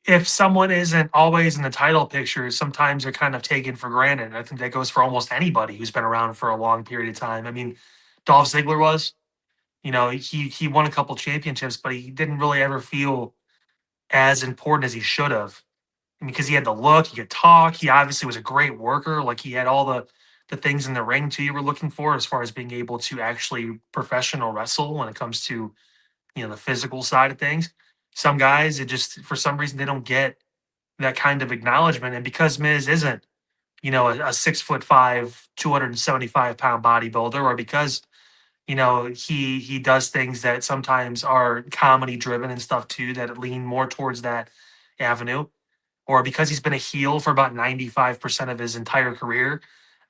if someone isn't always in the title picture, sometimes they're kind of taken for granted. I think that goes for almost anybody who's been around for a long period of time. I mean, Dolph Ziggler was, you know, he won a couple championships, but he didn't really ever feel as important as he should have. Because he had the look, he could talk. He obviously was a great worker. Like, he had all the things in the ring too you were looking for as far as being able to actually professional wrestle when it comes to, you know, the physical side of things. Some guys, it just, for some reason, they don't get that kind of acknowledgement. And because Miz isn't, you know, a 6'5", 275-pound bodybuilder, or because, you know, he does things that sometimes are comedy driven and stuff too, that lean more towards that avenue, or because he's been a heel for about 95% of his entire career.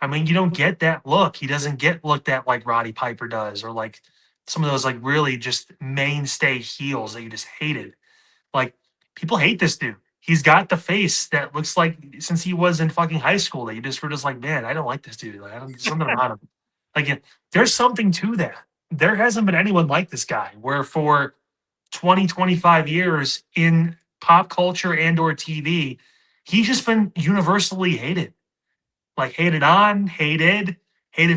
I mean, you don't get that look. He doesn't get looked at like Roddy Piper does, or like some of those like really just mainstay heels that you just hated. Like, people hate this dude. He's got the face that looks like since he was in fucking high school that you just were just like, man, I don't like this dude. Like, something about him. Like, there's something to that. There hasn't been anyone like this guy where for 20, 25 years in pop culture and or TV, he's just been universally hated. Like, hated on, hated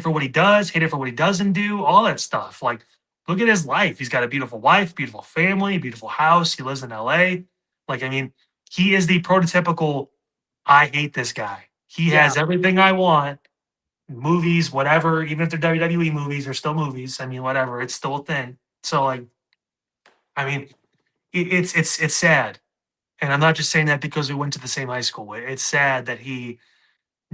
for what he does, hated for what he doesn't do, all that stuff. Like, look at his life. He's got a beautiful wife, beautiful family, beautiful house. He lives in LA. Like, I mean, he is the prototypical, I hate this guy. He has everything I want. Movies, whatever, even if they're WWE movies, they're still movies. I mean, whatever, it's still a thing. So, like, I mean, it's sad, and I'm not just saying that because we went to the same high school. It's sad that he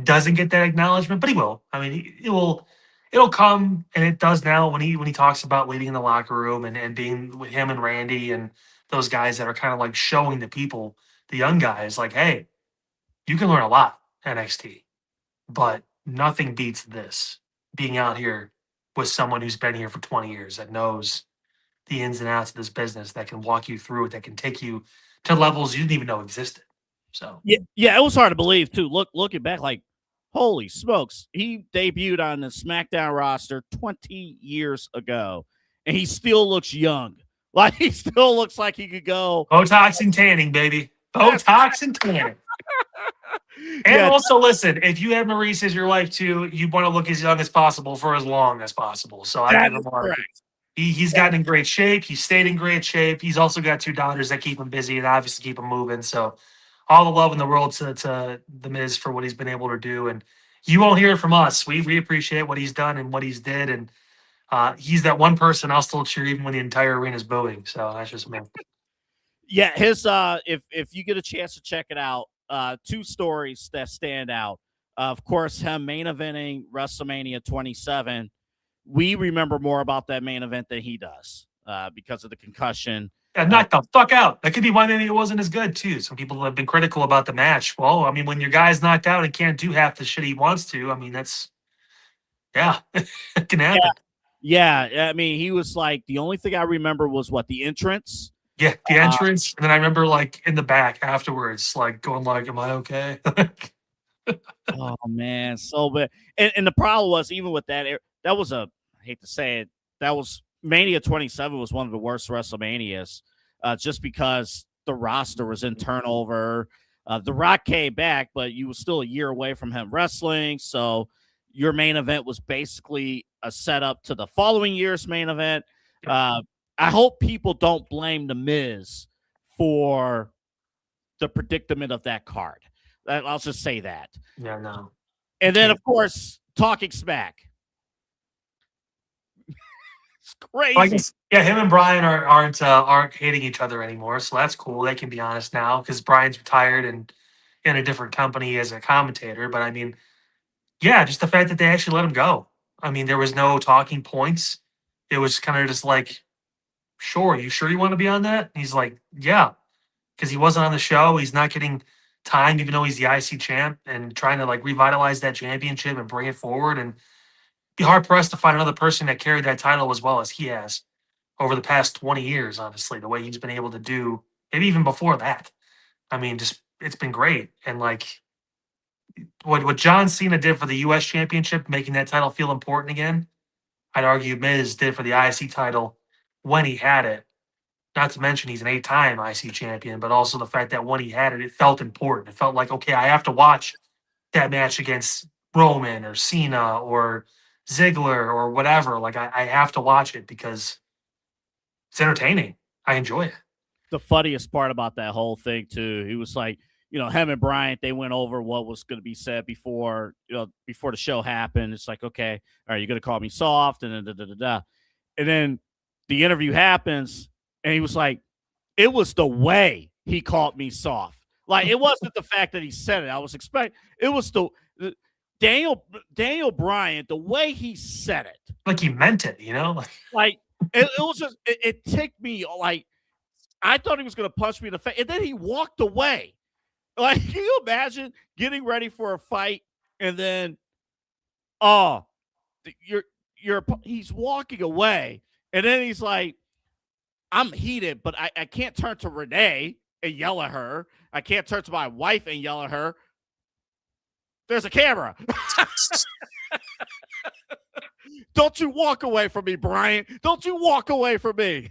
doesn't get that acknowledgement, but he will. I mean, it will. It'll come, and it does now when he talks about leading in the locker room and being with him and Randy and those guys that are kind of like showing the people, the young guys, like, hey, you can learn a lot NXT, but nothing beats this. Being out here with someone who's been here for 20 years that knows the ins and outs of this business, that can walk you through it, that can take you to levels you didn't even know existed. So yeah, it was hard to believe too. Looking back, like, holy smokes, he debuted on the SmackDown roster 20 years ago, and he still looks young. Like, he still looks like he could go Botox and tanning, baby. Botox and tanning. And also, listen, if you have Maurice as your wife too, you want to look as young as possible for as long as possible. So I give him a He's gotten in great shape. He's stayed in great shape. He's also got 2 daughters that keep him busy and obviously keep him moving. So all the love in the world to the Miz for what he's been able to do. And you won't hear it from us. We appreciate what he's done and what he's did. And he's that one person I'll still cheer even when the entire arena is booing. So that's just me. Yeah, his if you get a chance to check it out, 2 stories that stand out. Of course, him main eventing WrestleMania 27. We remember more about that main event than he does because of the concussion. And knock the fuck out. That could be why maybe it wasn't as good, too. Some people have been critical about the match. Well, I mean, when your guy's knocked out and can't do half the shit he wants to, I mean, that's, yeah, it can happen. Yeah, I mean, he was like, the only thing I remember was the entrance. Yeah, the entrance. And then I remember, like, in the back afterwards, like, going like, am I okay? Oh, man, so bad. And the problem was, even with that, that was I hate to say it, that was Mania 27 was one of the worst WrestleManias just because the roster was in turnover. The Rock came back, but you were still a year away from him wrestling. So your main event was basically a setup to the following year's main event. I hope people don't blame The Miz for the predicament of that card. I'll just say that. Yeah, no. And then, of course, talking smack. It's crazy. I guess, yeah, him and Brian aren't hating each other anymore, so that's cool. They can be honest now because Brian's retired and in a different company as a commentator. But I mean, yeah, just the fact that they actually let him go. I mean, there was no talking points. It was kind of just like, sure, you sure you want to be on that? And he's like, yeah, because he wasn't on the show. He's not getting time, even though he's the IC champ, and trying to like revitalize that championship and bring it forward. And be hard pressed to find another person that carried that title as well as he has over the past 20 years, honestly, the way he's been able to do, maybe even before that. I mean, just it's been great. And like what John Cena did for the US championship, making that title feel important again, I'd argue Miz did for the IC title when he had it. Not to mention he's an 8-time IC champion, but also the fact that when he had it, it felt important. It felt like, okay, I have to watch that match against Roman or Cena or Ziggler or whatever. Like I have to watch it because it's entertaining. I enjoy it. The funniest part about that whole thing too, he was like, him and Bryant, they went over what was going to be said before the show happened. It's like, okay, all right, you're going to call me soft, and then and then the interview happens, and he was like, it was the way he called me soft. Like, it wasn't the fact that he said it. I was expecting it was the Daniel Bryan, the way he said it, like he meant it, like it was just it ticked me. Like, I thought he was going to punch me in the face, and then he walked away. Like, can you imagine getting ready for a fight and then, he's walking away, and then he's like, I'm heated, but I can't turn to Renee and yell at her. I can't turn to my wife and yell at her. There's a camera. Don't you walk away from me, Brian. Don't you walk away from me.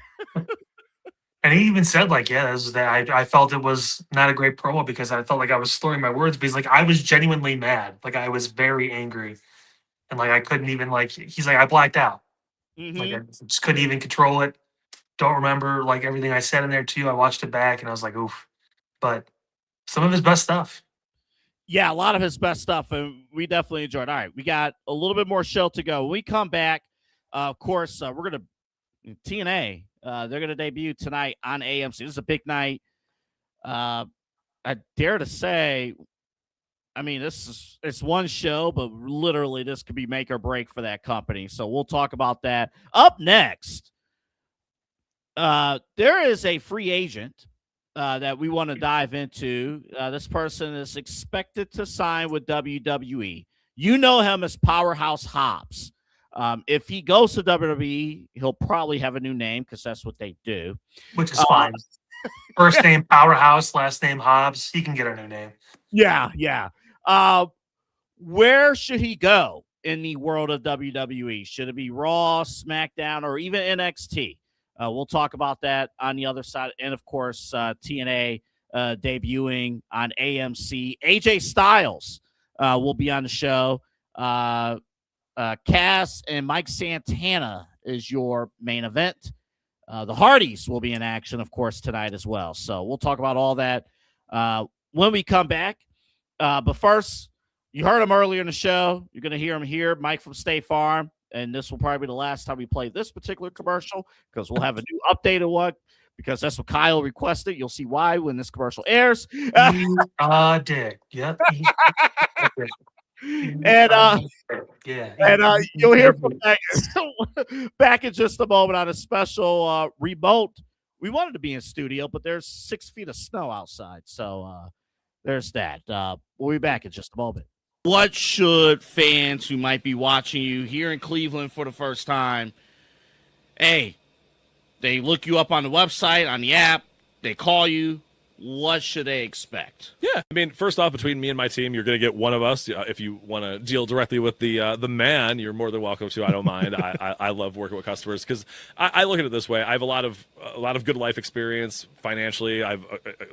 And he even said, like, yeah, this is that. I felt it was not a great promo because I felt like I was slurring my words. But he's like, I was genuinely mad. Like, I was very angry. And, like, I couldn't even, like, he's like, I blacked out. Mm-hmm. Like, I just couldn't even control it. Don't remember, like, everything I said in there, too. I watched it back, and I was like, oof. But some of his best stuff. Yeah, a lot of his best stuff, and we definitely enjoyed it. All right, we got a little bit more show to go. When we come back, of course, we're going to TNA They're going to debut tonight on AMC. This is a big night. I dare to say, I mean, it's one show, but literally this could be make or break for that company. So we'll talk about that. Up next, there is a free agent that we want to dive into. This person is expected to sign with WWE. You know him as Powerhouse Hobbs. If he goes to WWE, he'll probably have a new name because that's what they do. Which is fine. First name Powerhouse, last name Hobbs. He can get a new name. Yeah. Where should he go in the world of WWE? Should it be Raw, SmackDown, or even NXT? We'll talk about that on the other side. And, of course, TNA debuting on AMC. AJ Styles will be on the show. Cass and Mike Santana is your main event. The Hardys will be in action, of course, tonight as well. So we'll talk about all that when we come back. But first, you heard him earlier in the show. You're going to hear him here, Mike from State Farm. And this will probably be the last time we play this particular commercial because we'll have a new updated one because that's what Kyle requested. You'll see why when this commercial airs. You did. Yep. And you'll hear from back in just a moment on a special remote. We wanted to be in studio, but there's 6 feet of snow outside. So there's that. We'll be back in just a moment. What should fans who might be watching you here in Cleveland for the first time, hey, they look you up on the website, on the app, they call you, what should they expect? Yeah, I mean, first off, between me and my team, you're going to get one of us. If you want to deal directly with the man, you're more than welcome to. I don't mind. I love working with customers because I look at it this way. I have a lot of good life experience financially. I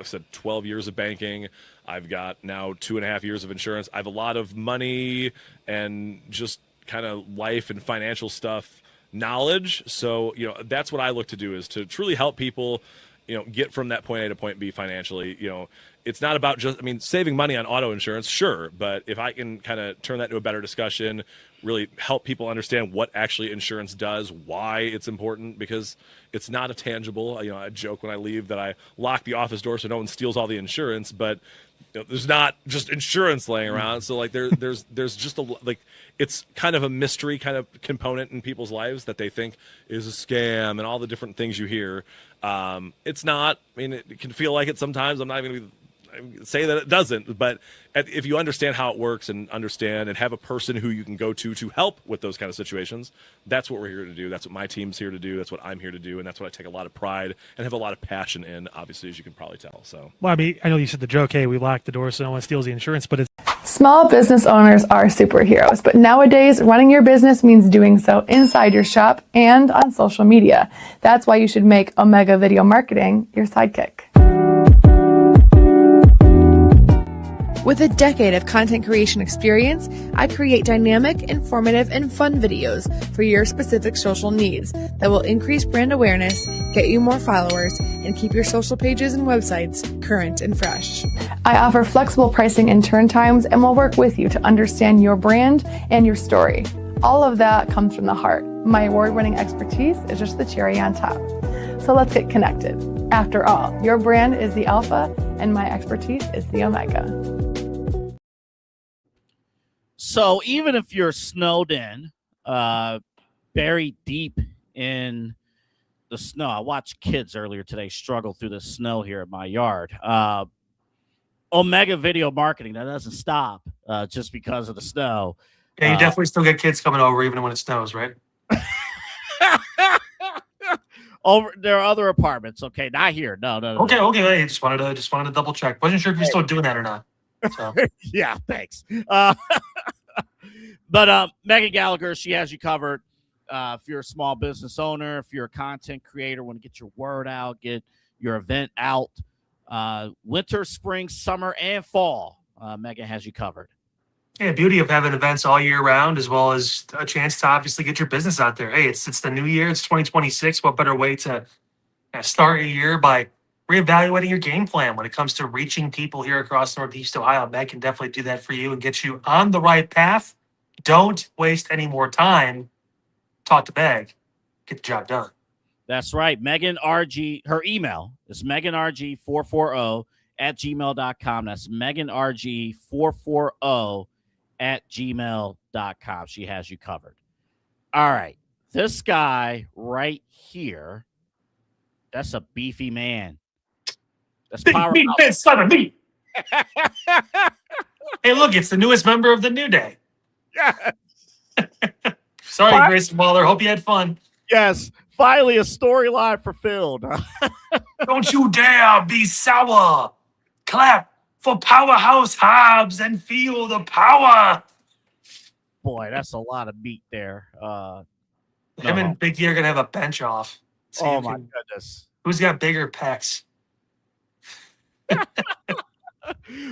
said 12 years of banking. I've got now 2.5 years of insurance. I have a lot of money and just kind of life and financial stuff knowledge. So, that's what I look to do is to truly help people, get from that point A to point B financially. It's not about just, saving money on auto insurance, sure. But if I can kind of turn that into a better discussion, really help people understand what actually insurance does, why it's important, because it's not a tangible. I joke when I leave that I lock the office door so no one steals all the insurance, but there's not just insurance laying around. So there's just it's kind of a mystery kind of component in people's lives that they think is a scam and all the different things you hear. It's not. It can feel like it sometimes. I'm not even going to say that it doesn't, but if you understand how it works and understand and have a person who you can go to help with those kind of situations, that's what we're here to do. That's what my team's here to do. That's what I'm here to do. And that's what I take a lot of pride and have a lot of passion in, obviously, as you can probably tell. So, well, I know you said the joke, hey, we lock the door so no one steals the insurance, but it's Small business owners are superheroes, but nowadays running your business means doing so inside your shop and on social media. That's why you should make Omega Video Marketing your sidekick. With a decade of content creation experience, I create dynamic, informative, and fun videos for your specific social needs that will increase brand awareness, get you more followers, and keep your social pages and websites current and fresh. I offer flexible pricing and turn times and will work with you to understand your brand and your story. All of that comes from the heart. My award-winning expertise is just the cherry on top. So let's get connected. After all, your brand is the alpha and my expertise is the omega. So even if you're snowed in, buried deep in the snow, I watched kids earlier today struggle through the snow here at my yard. Omega Video Marketing, that doesn't stop just because of the snow. Yeah, you definitely still get kids coming over even when it snows, right? There are other apartments. Okay, not here. No. Okay. Hey, just wanted to double check. Wasn't sure if you're still doing that or not. So. Yeah, thanks. But Megan Gallagher, she has you covered. If you're a small business owner, if you're a content creator, want to get your word out, get your event out, winter, spring, summer, and fall, Megan has you covered. Yeah, beauty of having events all year round, as well as a chance to obviously get your business out there. Hey, it's the new year. It's 2026. What better way to start a year by reevaluating your game plan when it comes to reaching people here across Northeast Ohio? Meg can definitely do that for you and get you on the right path. Don't waste any more time. Talk to Meg. Get the job done. That's right. Megan RG, her email is meganrg440@gmail.com. That's meganrg440@gmail.com. She has you covered. All right. This guy right here, that's a beefy man. That's Powerhouse. Son of me. Hey, look, it's the newest member of the New Day. Yeah. Sorry, Grayson Waller. Hope you had fun. Yes. Finally, a storyline fulfilled. Don't you dare be sour. Clap for Powerhouse Hobbs and feel the power. Boy, that's a lot of meat there. Him and Big E are going to have a bench off. Oh, my goodness. Who's got bigger pecs?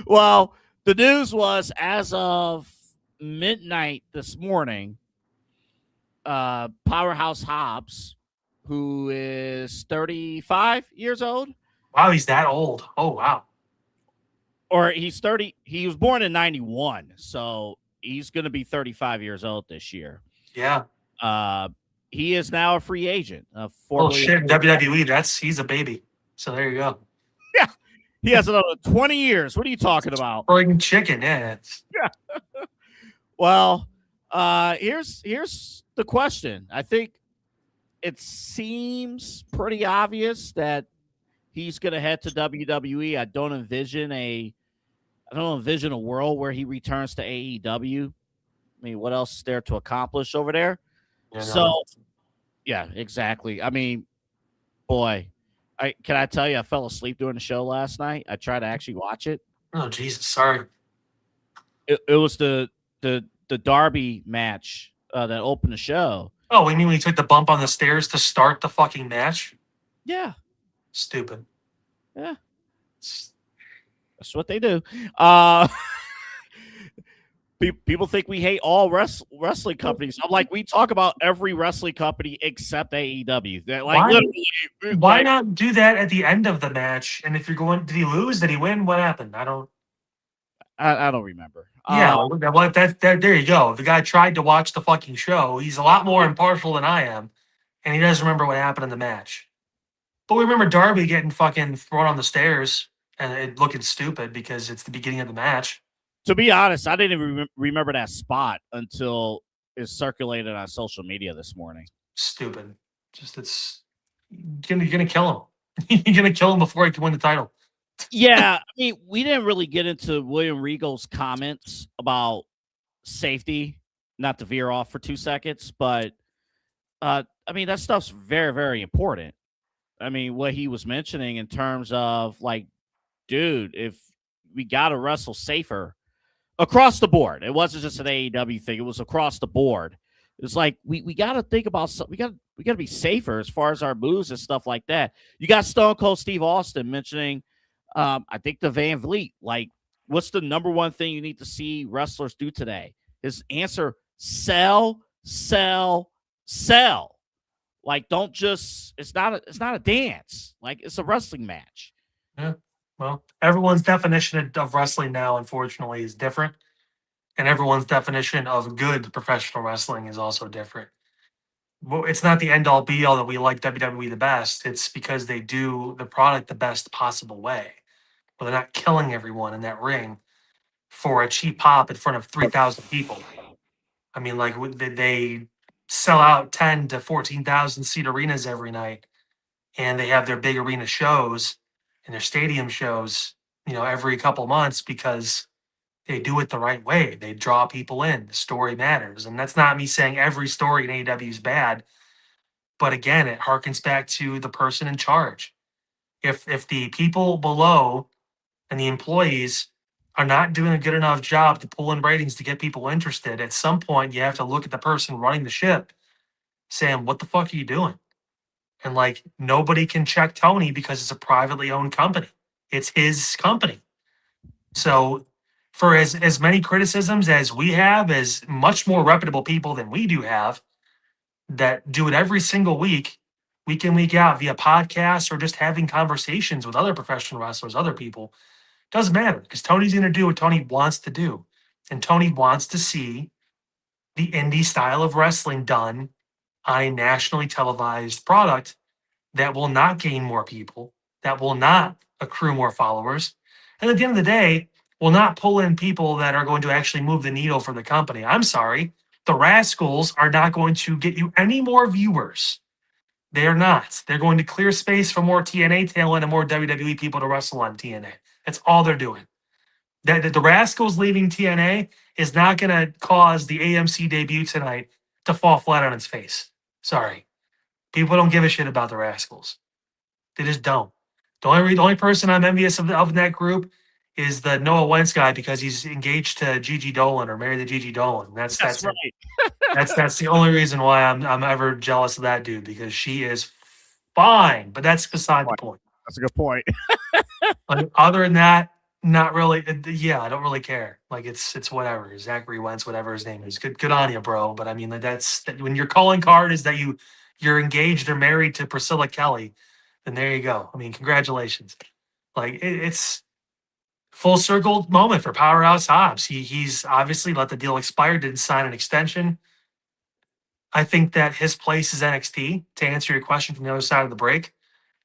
Well, the news was as of midnight this morning, Powerhouse Hobbs, who is 35 years old. Wow, he's that old. Oh, wow. Or he's 30. He was born in 91, so he's going to be 35 years old this year. Yeah. He is now a free agent. Oh, shit. WWE, he's a baby. So there you go. Yeah. He has another 20 years. What are you talking about? Friggin' chicken, yeah. Yeah. Well, here's the question. I think it seems pretty obvious that he's going to head to WWE. I don't envision a world where he returns to AEW. I mean, what else is there to accomplish over there? Yeah, exactly. I mean, boy, can I tell you, I fell asleep during the show last night. I tried to actually watch it. Oh, Jesus, sorry. It was the Darby match that opened the show. Oh, we mean we took the bump on the stairs to start the fucking match? Yeah. Stupid. Yeah. That's what they do. People think we hate all wrestling companies. I'm like, we talk about every wrestling company except AEW. Why not do that at the end of the match? And if you're going, did he lose? Did he win? What happened? I don't remember. Yeah, there you go. The guy tried to watch the fucking show. He's a lot more impartial than I am, and he doesn't remember what happened in the match. But we remember Darby getting fucking thrown on the stairs and it looking stupid because it's the beginning of the match. To be honest, I didn't even remember that spot until it circulated on social media this morning. Stupid. You're gonna kill him. You're gonna kill him before he can win the title. Yeah, I mean, we didn't really get into William Regal's comments about safety, not to veer off for 2 seconds, but I mean, that stuff's very, very important. I mean, what he was mentioning in terms of like, dude, if we got to wrestle safer across the board, it wasn't just an AEW thing; it was across the board. It's like we got to think about we got to be safer as far as our moves and stuff like that. You got Stone Cold Steve Austin mentioning. I think the Van Vliet, like, what's the number one thing you need to see wrestlers do today? His answer, sell. Like, don't just, it's not a dance. Like, it's a wrestling match. Yeah. Well, everyone's definition of wrestling now, unfortunately, is different. And everyone's definition of good professional wrestling is also different. Well, it's not the end-all be-all that we like WWE the best. It's because they do the product the best possible way. But they're not killing everyone in that ring for a cheap pop in front of 3,000 people. I mean, like, they sell out 10 to 14,000 seat arenas every night, and they have their big arena shows and their stadium shows, every couple months because they do it the right way. They draw people in. The story matters. And that's not me saying every story in AEW is bad. But again, it harkens back to the person in charge. If the people below and the employees are not doing a good enough job to pull in ratings to get people interested, at some point you have to look at the person running the ship saying, what the fuck are you doing? And like, nobody can check Tony because it's a privately owned company. It's his company. So for as many criticisms as we have, as much more reputable people than we do have that do it every single week in, week out via podcasts or just having conversations with other professional wrestlers, other people, doesn't matter because Tony's going to do what Tony wants to do. And Tony wants to see the indie style of wrestling done on a nationally televised product that will not gain more people, that will not accrue more followers, and at the end of the day, will not pull in people that are going to actually move the needle for the company. I'm sorry. The Rascals are not going to get you any more viewers. They are not. They're going to clear space for more TNA talent and more WWE people to wrestle on TNA. That's all they're doing. That the Rascals leaving TNA is not going to cause the AMC debut tonight to fall flat on its face. Sorry. People don't give a shit about the Rascals. They just don't. The only person I'm envious of that group is the Noah Wentz guy because he's engaged to Gigi Dolan or married to Gigi Dolan. That's right. that's the only reason why I'm ever jealous of that dude, because she is fine. But that's beside the point. That's a good point. Other than that, not really. Yeah, I don't really care. Like it's whatever. Zachary Wentz, whatever his name is. Good on you, bro. But I mean, that's when your calling card is that you're engaged or married to Priscilla Kelly, then there you go. I mean, congratulations. Like it's full circle moment for Powerhouse Hobbs. He's obviously let the deal expire, didn't sign an extension. I think that his place is NXT. To answer your question from the other side of the break,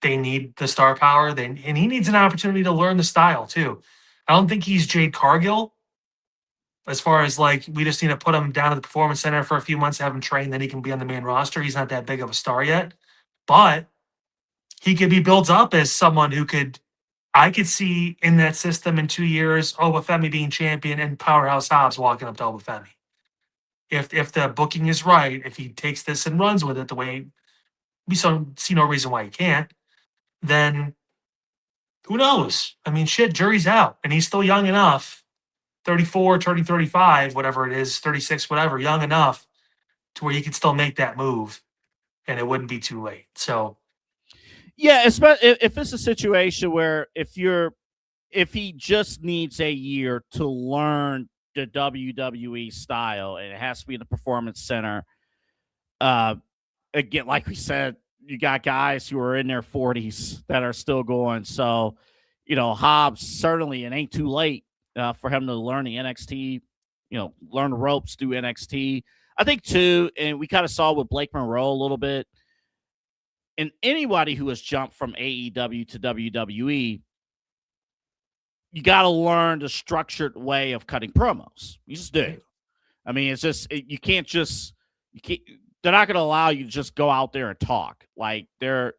they need the star power. And he needs an opportunity to learn the style too. I don't think he's Jade Cargill. As far as like, we just need to put him down at the Performance Center for a few months, have him train, then he can be on the main roster. He's not that big of a star yet, but he could be built up as someone who I could see in that system in 2 years, Obafemi being champion and Powerhouse Hobbs walking up to Obafemi. If the booking is right, if he takes this and runs with it the way we see no reason why he can't, then who knows? I mean, shit, jury's out. And he's still young enough, 34, turning 35, whatever it is, 36, whatever, young enough to where he could still make that move and it wouldn't be too late. So, yeah, especially if it's a situation where if he just needs a year to learn the WWE style and it has to be in the Performance Center. Again, like we said, you got guys who are in their 40s that are still going. So, Hobbs, certainly it ain't too late for him to learn the NXT, learn the ropes through NXT. I think too, and we kind of saw with Blake Monroe a little bit, and anybody who has jumped from AEW to WWE, you got to learn the structured way of cutting promos. You just do. I mean, it's just, they're not going to allow you to just go out there and talk. Like I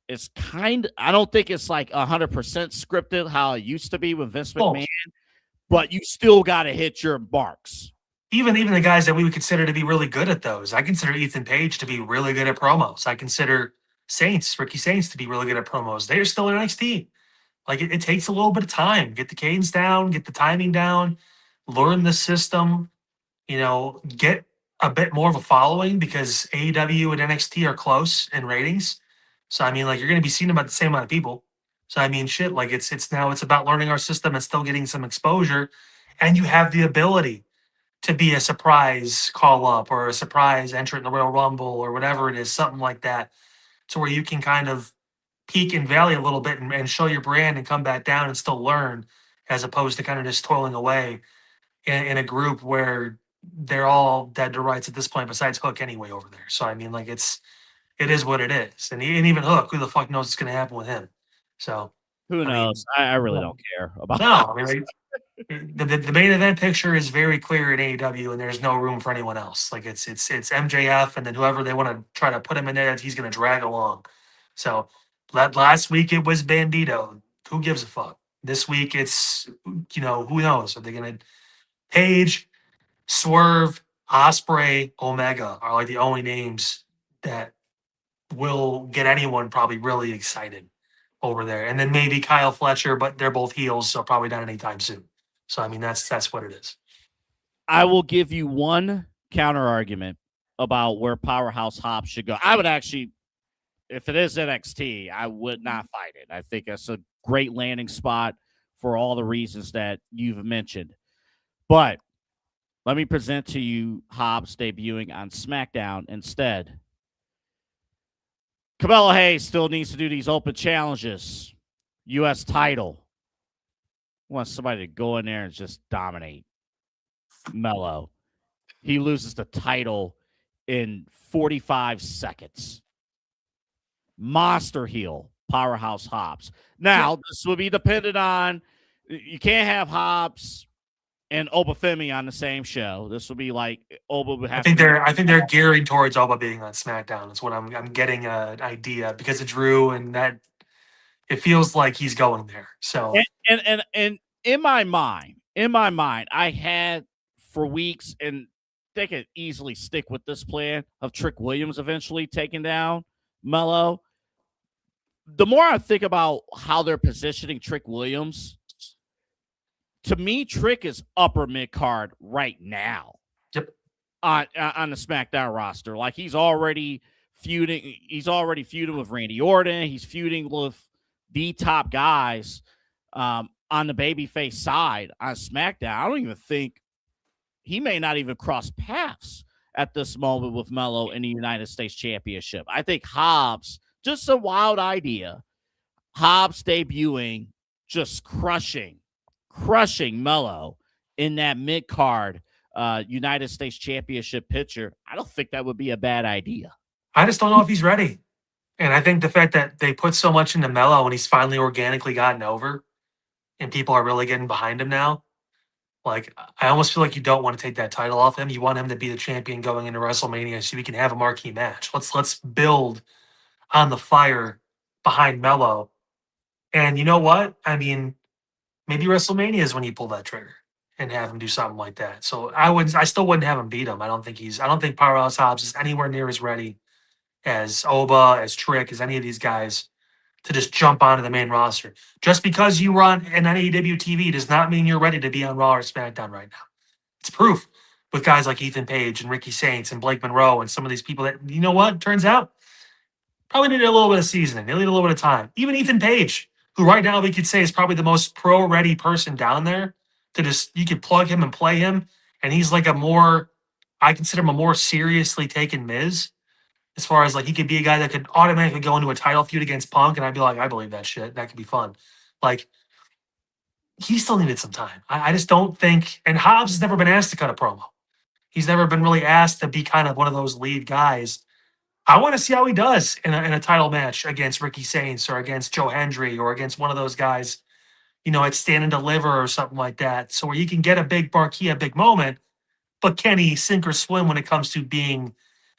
don't think it's like 100% scripted how it used to be with Vince McMahon, but you still got to hit your marks. Even the guys that we would consider to be really good at those. I consider Ethan Page to be really good at promos. I consider Ricky Saints to be really good at promos. They're still in NXT. Like it takes a little bit of time. Get the cadence down, get the timing down, learn the system, get a bit more of a following because AEW and NXT are close in ratings. So, I mean, like, you're going to be seeing about the same amount of people. So, I mean, shit, like it's about learning our system and still getting some exposure. And you have the ability to be a surprise call up or a surprise entrant in the Royal Rumble or whatever it is, something like that, to where you can kind of peak and valley a little bit and show your brand and come back down and still learn, as opposed to kind of just toiling away in a group where they're all dead to rights at this point, besides Hook anyway over there. So, I mean, like, it is what it is. And even Hook, who the fuck knows what's going to happen with him? So, who knows? I really don't care about I mean, like, the main event picture is very clear in AEW, and there's no room for anyone else. Like it's MJF, and then whoever they want to try to put him in there, he's going to drag along. So last week it was Bandito. Who gives a fuck? This week it's who knows? Are they going to Page, Swerve, Osprey, Omega are like the only names that will get anyone probably really excited over there, and then maybe Kyle Fletcher, but they're both heels, so probably not anytime soon. So, I mean, that's what it is. I will give you one counter argument about where Powerhouse Hobbs should go. I would actually, if it is NXT, I would not fight it. I think it's a great landing spot for all the reasons that you've mentioned. But let me present to you Hobbs debuting on SmackDown instead. Cabello Hayes still needs to do these open challenges. U.S. title. Wants somebody to go in there and just dominate. Mello. He loses the title in 45 seconds. monster heel, Powerhouse Hobbs. Now, this will be dependent on, you can't have Hobbs and Obafemi on the same show. This will be like Oba would have. I think they're gearing towards Oba being on SmackDown. Is what I'm getting an idea because of Drew, and that it feels like he's going there. So and in my mind, I had for weeks, and they could easily stick with this plan of Trick Williams eventually taking down Mello. The more I think about how they're positioning Trick Williams, to me, Trick is upper mid card right now. Yep. On the SmackDown roster, like he's already feuding. He's already feuding with Randy Orton. He's feuding with the top guys on the babyface side on SmackDown. I don't even think he may not even cross paths at this moment with Mello in the United States Championship. I think Hobbs, just a wild idea. Hobbs debuting, just crushing Mello in that mid-card United States Championship picture. I don't think that would be a bad idea. I just don't know if he's ready. And I think the fact that they put so much into Mello and he's finally organically gotten over and people are really getting behind him now, like, I almost feel like you don't want to take that title off him. You want him to be the champion going into WrestleMania so we can have a marquee match. Let's build on the fire behind Mello. And you know what? I mean, maybe WrestleMania is when you pull that trigger and have him do something like that. So I still wouldn't have him beat him. I don't think Powerhouse Hobbs is anywhere near as ready as Oba, as Trick, as any of these guys to just jump onto the main roster. Just because you run an AEW TV does not mean you're ready to be on Raw or SmackDown right now. It's proof with guys like Ethan Page and Ricky Saints and Blake Monroe and some of these people that, you know what, turns out probably needed a little bit of seasoning. They need a little bit of time. Even Ethan Page, who right now we could say is probably the most pro-ready person down there, to just, you could plug him and play him, and he's like I consider him a more seriously taken Miz. As far as like he could be a guy that could automatically go into a title feud against Punk, and I'd be like, I believe that shit. That could be fun. Like, he still needed some time. I just don't think, and Hobbs has never been asked to cut a promo. He's never been really asked to be kind of one of those lead guys. I want to see how he does in a title match against Ricky Saints or against Joe Hendry or against one of those guys, you know, at Stand and Deliver or something like that. So where he can get a big marquee, a big moment, but can he sink or swim when it comes to being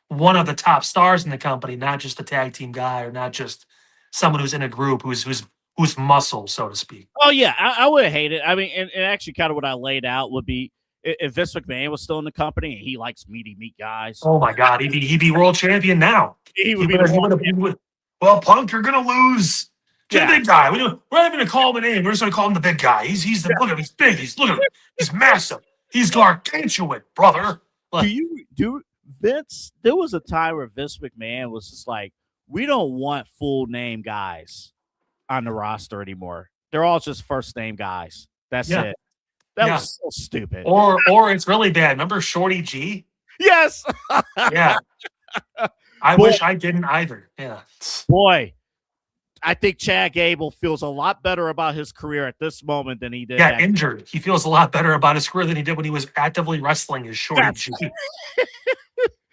one of the top stars in the company, not just a tag team guy or not just someone who's in a group who's muscle, so to speak. Oh yeah, I would hate it. I mean, and actually, kind of what I laid out would be if Vince McMahon was still in the company and he likes meaty meat guys. Oh my God, he'd be world champion now. Well, Punk, you're gonna lose to the big guy. We're not even gonna call him a name. We're just gonna call him the big guy. Look at him. He's big. Look at him. He's massive. He's gargantuan, brother. Like, Vince, there was a time where Vince McMahon was just like, we don't want full name guys on the roster anymore. They're all just first name guys. That's it. That was so stupid. Or it's really bad. Remember Shorty G? Yes. Yeah. I wish I didn't either. Yeah. Boy, I think Chad Gable feels a lot better about his career at this moment than he did. Yeah, injured. He feels a lot better about his career than he did when he was actively wrestling as Shorty G.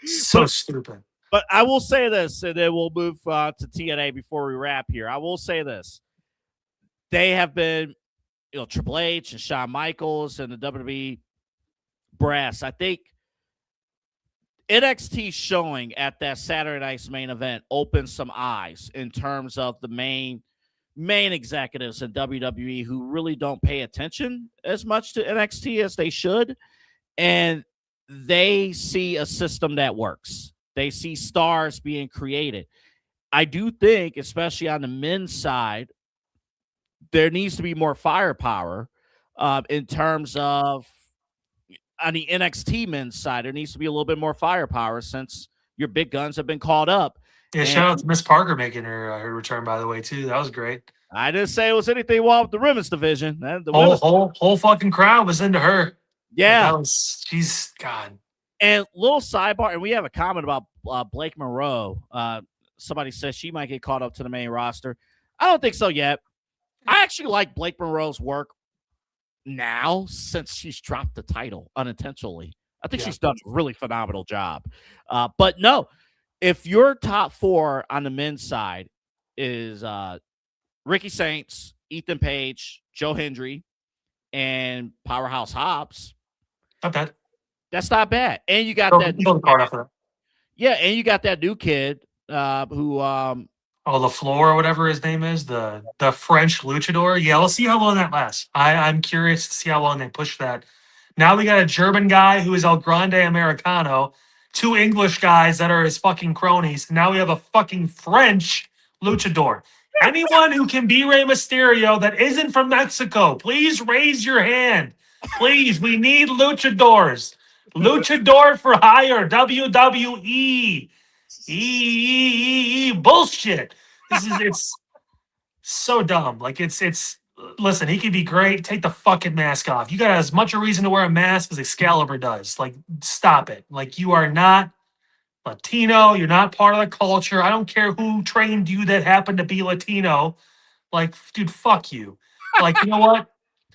So stupid. But I will say this, and then we'll move to TNA before we wrap here. I will say this. They have been, Triple H and Shawn Michaels and the WWE brass. I think NXT showing at that Saturday night's main event opened some eyes in terms of the main executives in WWE who really don't pay attention as much to NXT as they should. And they see a system that works. They see stars being created. I do think, especially on the men's side, there needs to be more firepower in terms of on the NXT men's side. There needs to be a little bit more firepower since your big guns have been called up. Yeah, shout out to Miss Parker making her return, by the way, too. That was great. I didn't say it was anything wrong with the women's division. The whole fucking crowd was into her. Yeah. She's God. And little sidebar, and we have a comment about Blake Monroe. Somebody says she might get caught up to the main roster. I don't think so yet. I actually like Blake Monroe's work now since she's dropped the title unintentionally. I think she's done a really phenomenal job. But no, if your top 4 on the men's side is Ricky Saints, Ethan Page, Joe Hendry, and Powerhouse Hobbs, Not bad. that's not bad. And you got Go that. the card after that. Yeah, and you got that new kid who LaFleur or whatever his name is, the French luchador. Yeah, we'll see how long that lasts. I'm curious to see how long they push that. Now we got a German guy who is El Grande Americano, 2 English guys that are his fucking cronies. And now we have a fucking French luchador. Anyone who can be Rey Mysterio that isn't from Mexico, please raise your hand. Please, we need luchadors. Luchador for hire, WWE. Bullshit. It's so dumb. Like it's listen, he could be great. Take the fucking mask off. You got as much a reason to wear a mask as Excalibur does. Like, stop it. Like, you are not Latino. You're not part of the culture. I don't care who trained you that happened to be Latino. Like, dude, fuck you. Like, you know what?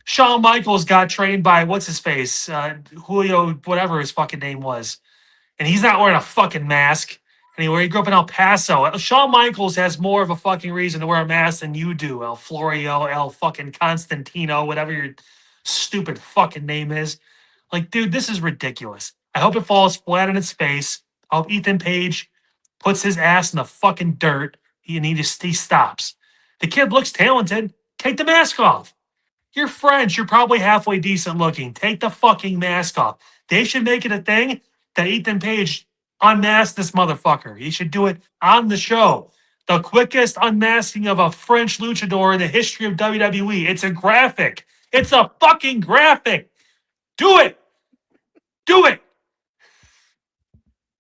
Shawn Michaels got trained by what's his face? Julio, whatever his fucking name was. And he's not wearing a fucking mask. Anyway, he grew up in El Paso. Shawn Michaels has more of a fucking reason to wear a mask than you do, El Florio, El fucking Constantino, whatever your stupid fucking name is. Like, dude, this is ridiculous. I hope it falls flat on its face. I hope Ethan Page puts his ass in the fucking dirt and he stops. The kid looks talented. Take the mask off. You're French. You're probably halfway decent looking. Take the fucking mask off. They should make it a thing that Ethan Page unmask this motherfucker. He should do it on the show. The quickest unmasking of a French luchador in the history of WWE. It's a graphic. It's a fucking graphic. Do it. Do it.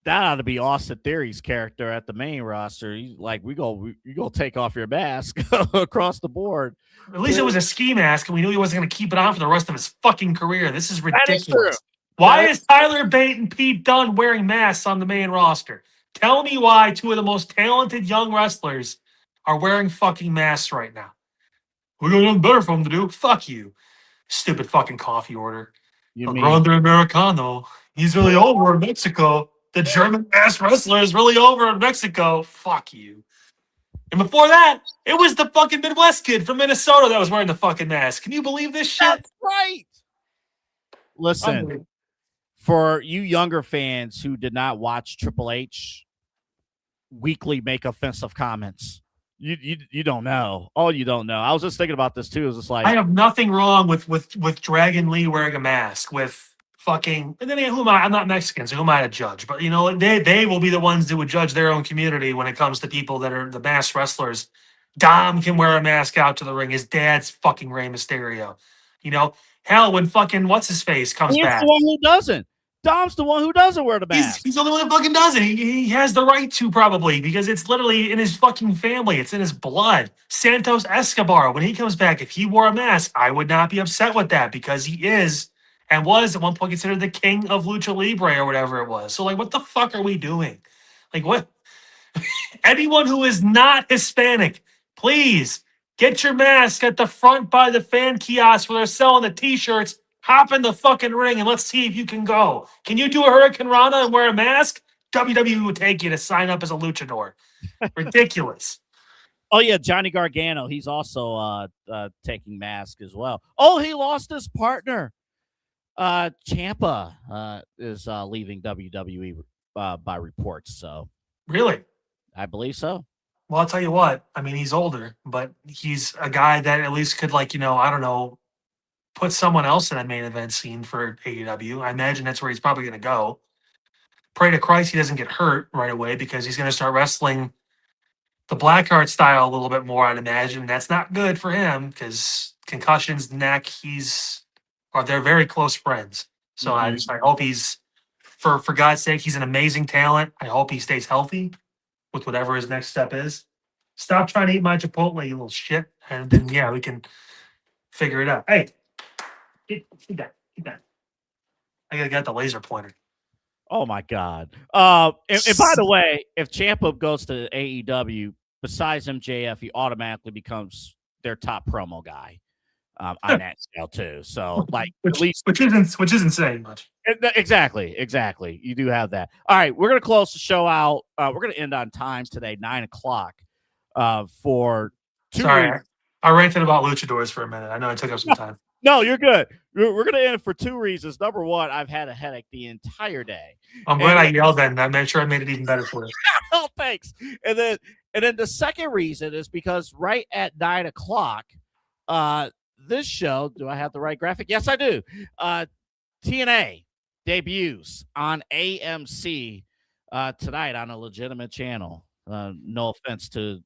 that ought to be Austin Theory's character at the main roster. He's like, you go take off your mask across the board. At least it was a ski mask, and we knew he wasn't going to keep it on for the rest of his fucking career. This is ridiculous. That is true. Why is Tyler Bate and Pete Dunne wearing masks on the main roster? Tell me why 2 of the most talented young wrestlers are wearing fucking masks right now. We got nothing better for them to do. Fuck you. Stupid fucking coffee order. You El mean Grande Americano. He's really over in Mexico. The German masked wrestler is really over in Mexico. Fuck you. And before that, it was the fucking Midwest kid from Minnesota that was wearing the fucking mask. Can you believe this shit? That's right. Listen, for you younger fans who did not watch Triple H weekly make offensive comments, you don't know. Oh, you don't know. I was just thinking about this too. It was just like, I have nothing wrong with Dragon Lee wearing a mask, with fucking, and then who am I? I'm not Mexican, so who am I to judge? But you know, they will be the ones that would judge their own community when it comes to people that are the masked wrestlers. Dom can wear a mask out to the ring. His dad's fucking Rey Mysterio. You know, hell, when fucking what's his face comes back, the one who doesn't. Dom's the one who doesn't wear the mask. He's the only one that fucking does it. He has the right to, probably, because it's literally in his fucking family. It's in his blood. Santos Escobar, when he comes back, if he wore a mask, I would not be upset with that, because he is and was at one point considered the king of Lucha Libre or whatever it was. So, like, what the fuck are we doing? Like, what? Anyone who is not Hispanic, please get your mask at the front by the fan kiosk where they're selling the t-shirts. Hop in the fucking ring and let's see if you can go. Can you do a Hurricane Rana and wear a mask? WWE would take you to sign up as a luchador. Ridiculous. Oh, yeah, Johnny Gargano. He's also taking mask as well. Oh, he lost his partner. Ciampa is leaving WWE by reports. So, really? I believe so. Well, I'll tell you what. I mean, he's older, but he's a guy that at least could, like, you know, I don't know, put someone else in a main event scene for AEW. I imagine that's where he's probably going to go. Pray to Christ he doesn't get hurt right away, because he's going to start wrestling the Blackheart style a little bit more, I'd imagine. That's not good for him, because concussions, neck, they're very close friends. So I hope he's, for God's sake, he's an amazing talent. I hope he stays healthy with whatever his next step is. Stop trying to eat my Chipotle, you little shit. And then, yeah, we can figure it out. Hey, Keep that. I got the laser pointer. Oh my God. And by the way, if Ciampa goes to AEW, besides MJF, he automatically becomes their top promo guy. on that show too. So like which, at least which isn't saying much. Exactly. You do have that. All right, we're gonna close the show out. We're gonna end on time today, 9:00. For two Sorry, reasons. I ranted about luchadors for a minute. I know it took up some time. No, you're good. We're gonna end it for two reasons. Number one, I've had a headache the entire day. I'm glad I yelled then. I made sure I made it even better for you. Oh, thanks. And then the second reason is because right at 9:00, this show. Do I have the right graphic? Yes, I do. TNA debuts on AMC tonight on a legitimate channel. No offense to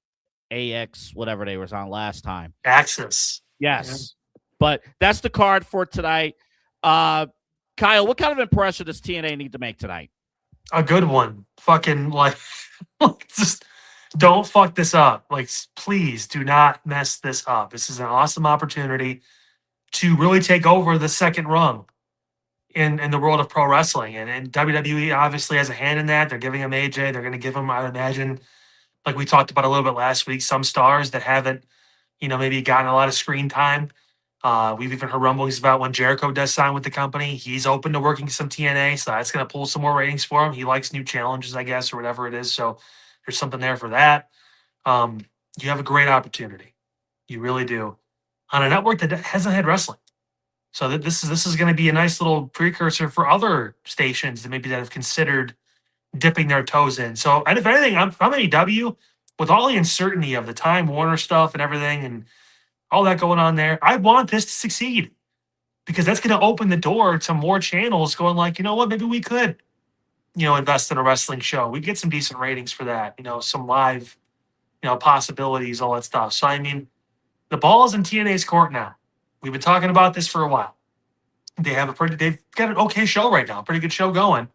AX, whatever they was on last time. Access. Yes. But that's the card for tonight. Kyle, what kind of impression does TNA need to make tonight? A good one. Fucking just don't fuck this up. Like, please do not mess this up. This is an awesome opportunity to really take over the second rung in the world of pro wrestling. And WWE obviously has a hand in that. They're giving him AJ. They're going to give him, I would imagine, like we talked about a little bit last week, some stars that haven't, maybe gotten a lot of screen time. We've even heard rumblings about when Jericho does sign with the company, he's open to working some TNA, so that's going to pull some more ratings for him. He likes new challenges, I guess, or whatever it is. So there's something there for that. You have a great opportunity. You really do. On a network that hasn't had wrestling. So this is going to be a nice little precursor for other stations that have considered dipping their toes in. So, and if anything, I'm AEW, with all the uncertainty of the Time Warner stuff and everything and all that going on there, I want this to succeed because that's going to open the door to more channels going like, you know what, maybe we could, invest in a wrestling show. We get some decent ratings for that, some live, possibilities, all that stuff. So, I mean, the ball is in TNA's court now. We've been talking about this for a while. They've got an okay show right now, pretty good show going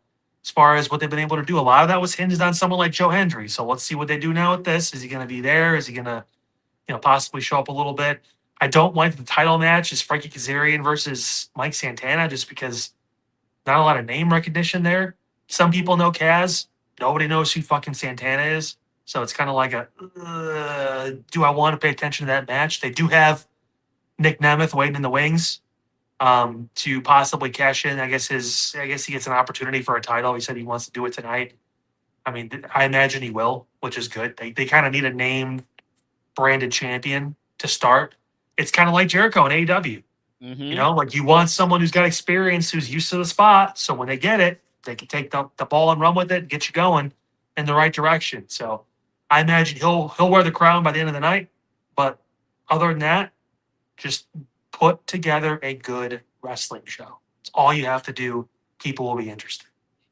as far as what they've been able to do. A lot of that was hinged on someone like Joe Hendry. So let's see what they do now with this. Is he going to be there? Is he going to, possibly show up a little bit? I don't like the title match is Frankie Kazarian versus Mike Santana just because not a lot of name recognition there. Some people know Kaz. Nobody knows who fucking Santana is. So it's kind of like do I want to pay attention to that match? They do have Nick Nemeth waiting in the wings to possibly cash in. I guess he gets an opportunity for a title. He said he wants to do it tonight. I mean, I imagine he will, which is good. They kind of need a name branded champion to start. It's kind of like Jericho and AEW. Mm-hmm. Like you want someone who's got experience, who's used to the spot. So when they get it, they can take the ball and run with it and get you going in the right direction. So I imagine he'll wear the crown by the end of the night. But other than that, just put together a good wrestling show. It's all you have to do. People will be interested.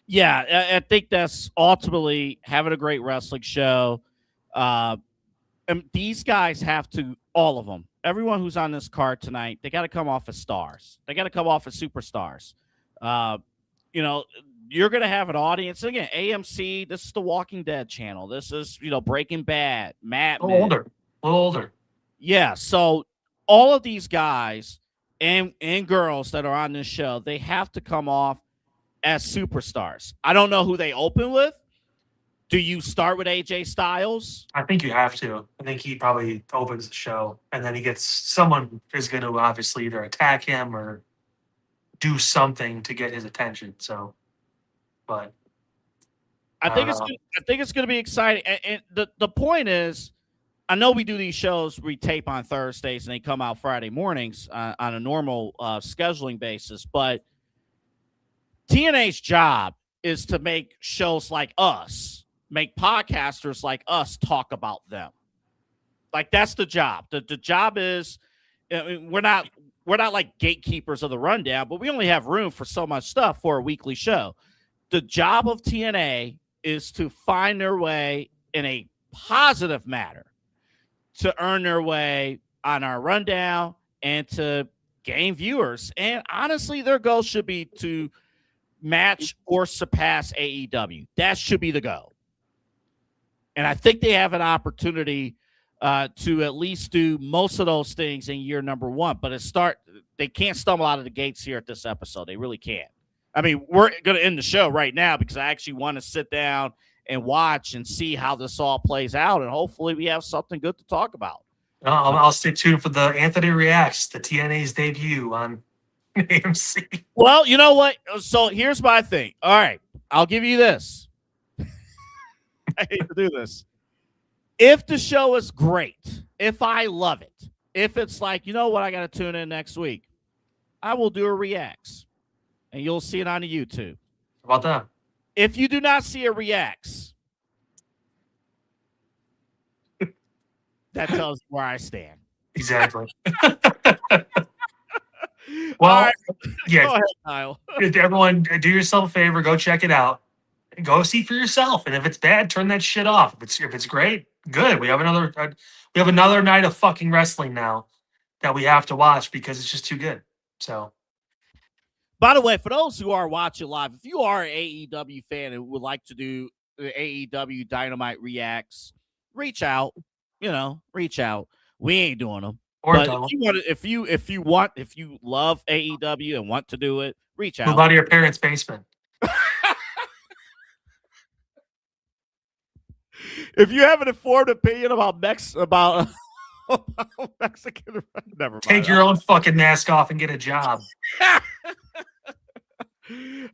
Yeah, I think that's ultimately having a great wrestling show. And these guys have to, all of them, everyone who's on this card tonight, they got to come off as stars. They got to come off as superstars. You're going to have an audience. Again, AMC, this is the Walking Dead channel. This is, Breaking Bad, Mad Men. A little older. Yeah, so all of these guys and girls that are on this show, they have to come off as superstars. I don't know who they open with. Do you start with AJ Styles? I think you have to. I think he probably opens the show, and then he gets someone is going to obviously either attack him or do something to get his attention. So, but I think it's going to be exciting. And the point is, I know we do these shows, we tape on Thursdays and they come out Friday mornings on a normal scheduling basis. But TNA's job is to make shows like us, make podcasters like us talk about them. Like that's the job. The job is, we're not like gatekeepers of the rundown, but we only have room for so much stuff for a weekly show. The job of TNA is to find their way in a positive manner to earn their way on our rundown and to gain viewers. And honestly, their goal should be to match or surpass AEW. That should be the goal. And I think they have an opportunity to at least do most of those things in year number one. But they can't stumble out of the gates here at this episode. They really can't. I mean, we're going to end the show right now because I actually want to sit down and watch and see how this all plays out. And hopefully we have something good to talk about. I'll stay tuned for the Anthony Reacts, the TNA's debut on AMC. Well, you know what? So here's my thing. All right, I'll give you this. I hate to do this. If the show is great, if I love it, if it's like, you know what, I got to tune in next week, I will do a reacts, and you'll see it on the YouTube. How about that? If you do not see a reacts, that tells you where I stand. Exactly. All Well, right. yeah. Go ahead, Kyle. Everyone, do yourself a favor. Go check it out. Go see for yourself. And if it's bad, turn that shit off. If it's great, good. We have another night of fucking wrestling now that we have to watch because it's just too good. So By the way, for those who are watching live, if you are an AEW fan and would like to do the AEW Dynamite reacts, reach out. Reach out. We ain't doing them. or But don't if you love AEW and want to do it, reach move out. out of your parents' basement. If you have an informed opinion about Mexican, never mind. Take your own fucking mask off and get a job.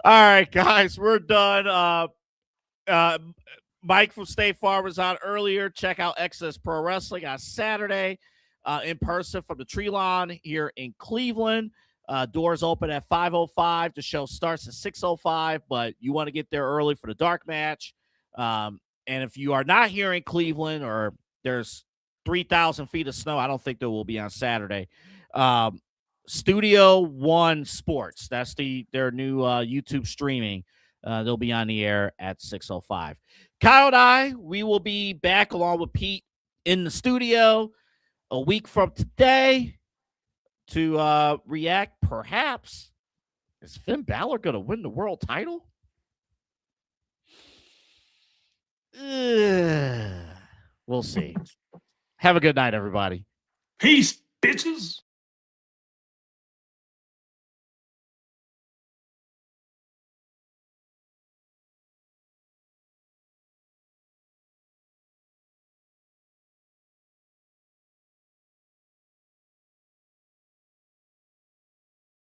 All right, guys, we're done. Mike from State Farm was on earlier. Check out Excess Pro Wrestling on Saturday in person from the Treelawn here in Cleveland. Doors open at 5:05. The show starts at 6:05, but you want to get there early for the dark match. And if you are not here in Cleveland or there's 3,000 feet of snow, I don't think there will be on Saturday. Studio One Sports, that's their new YouTube streaming. They'll be on the air at 6:05. Kyle and I, we will be back along with Pete in the studio a week from today to react. Perhaps, is Finn Balor going to win the world title? We'll see. Have a good night, everybody. Peace, bitches.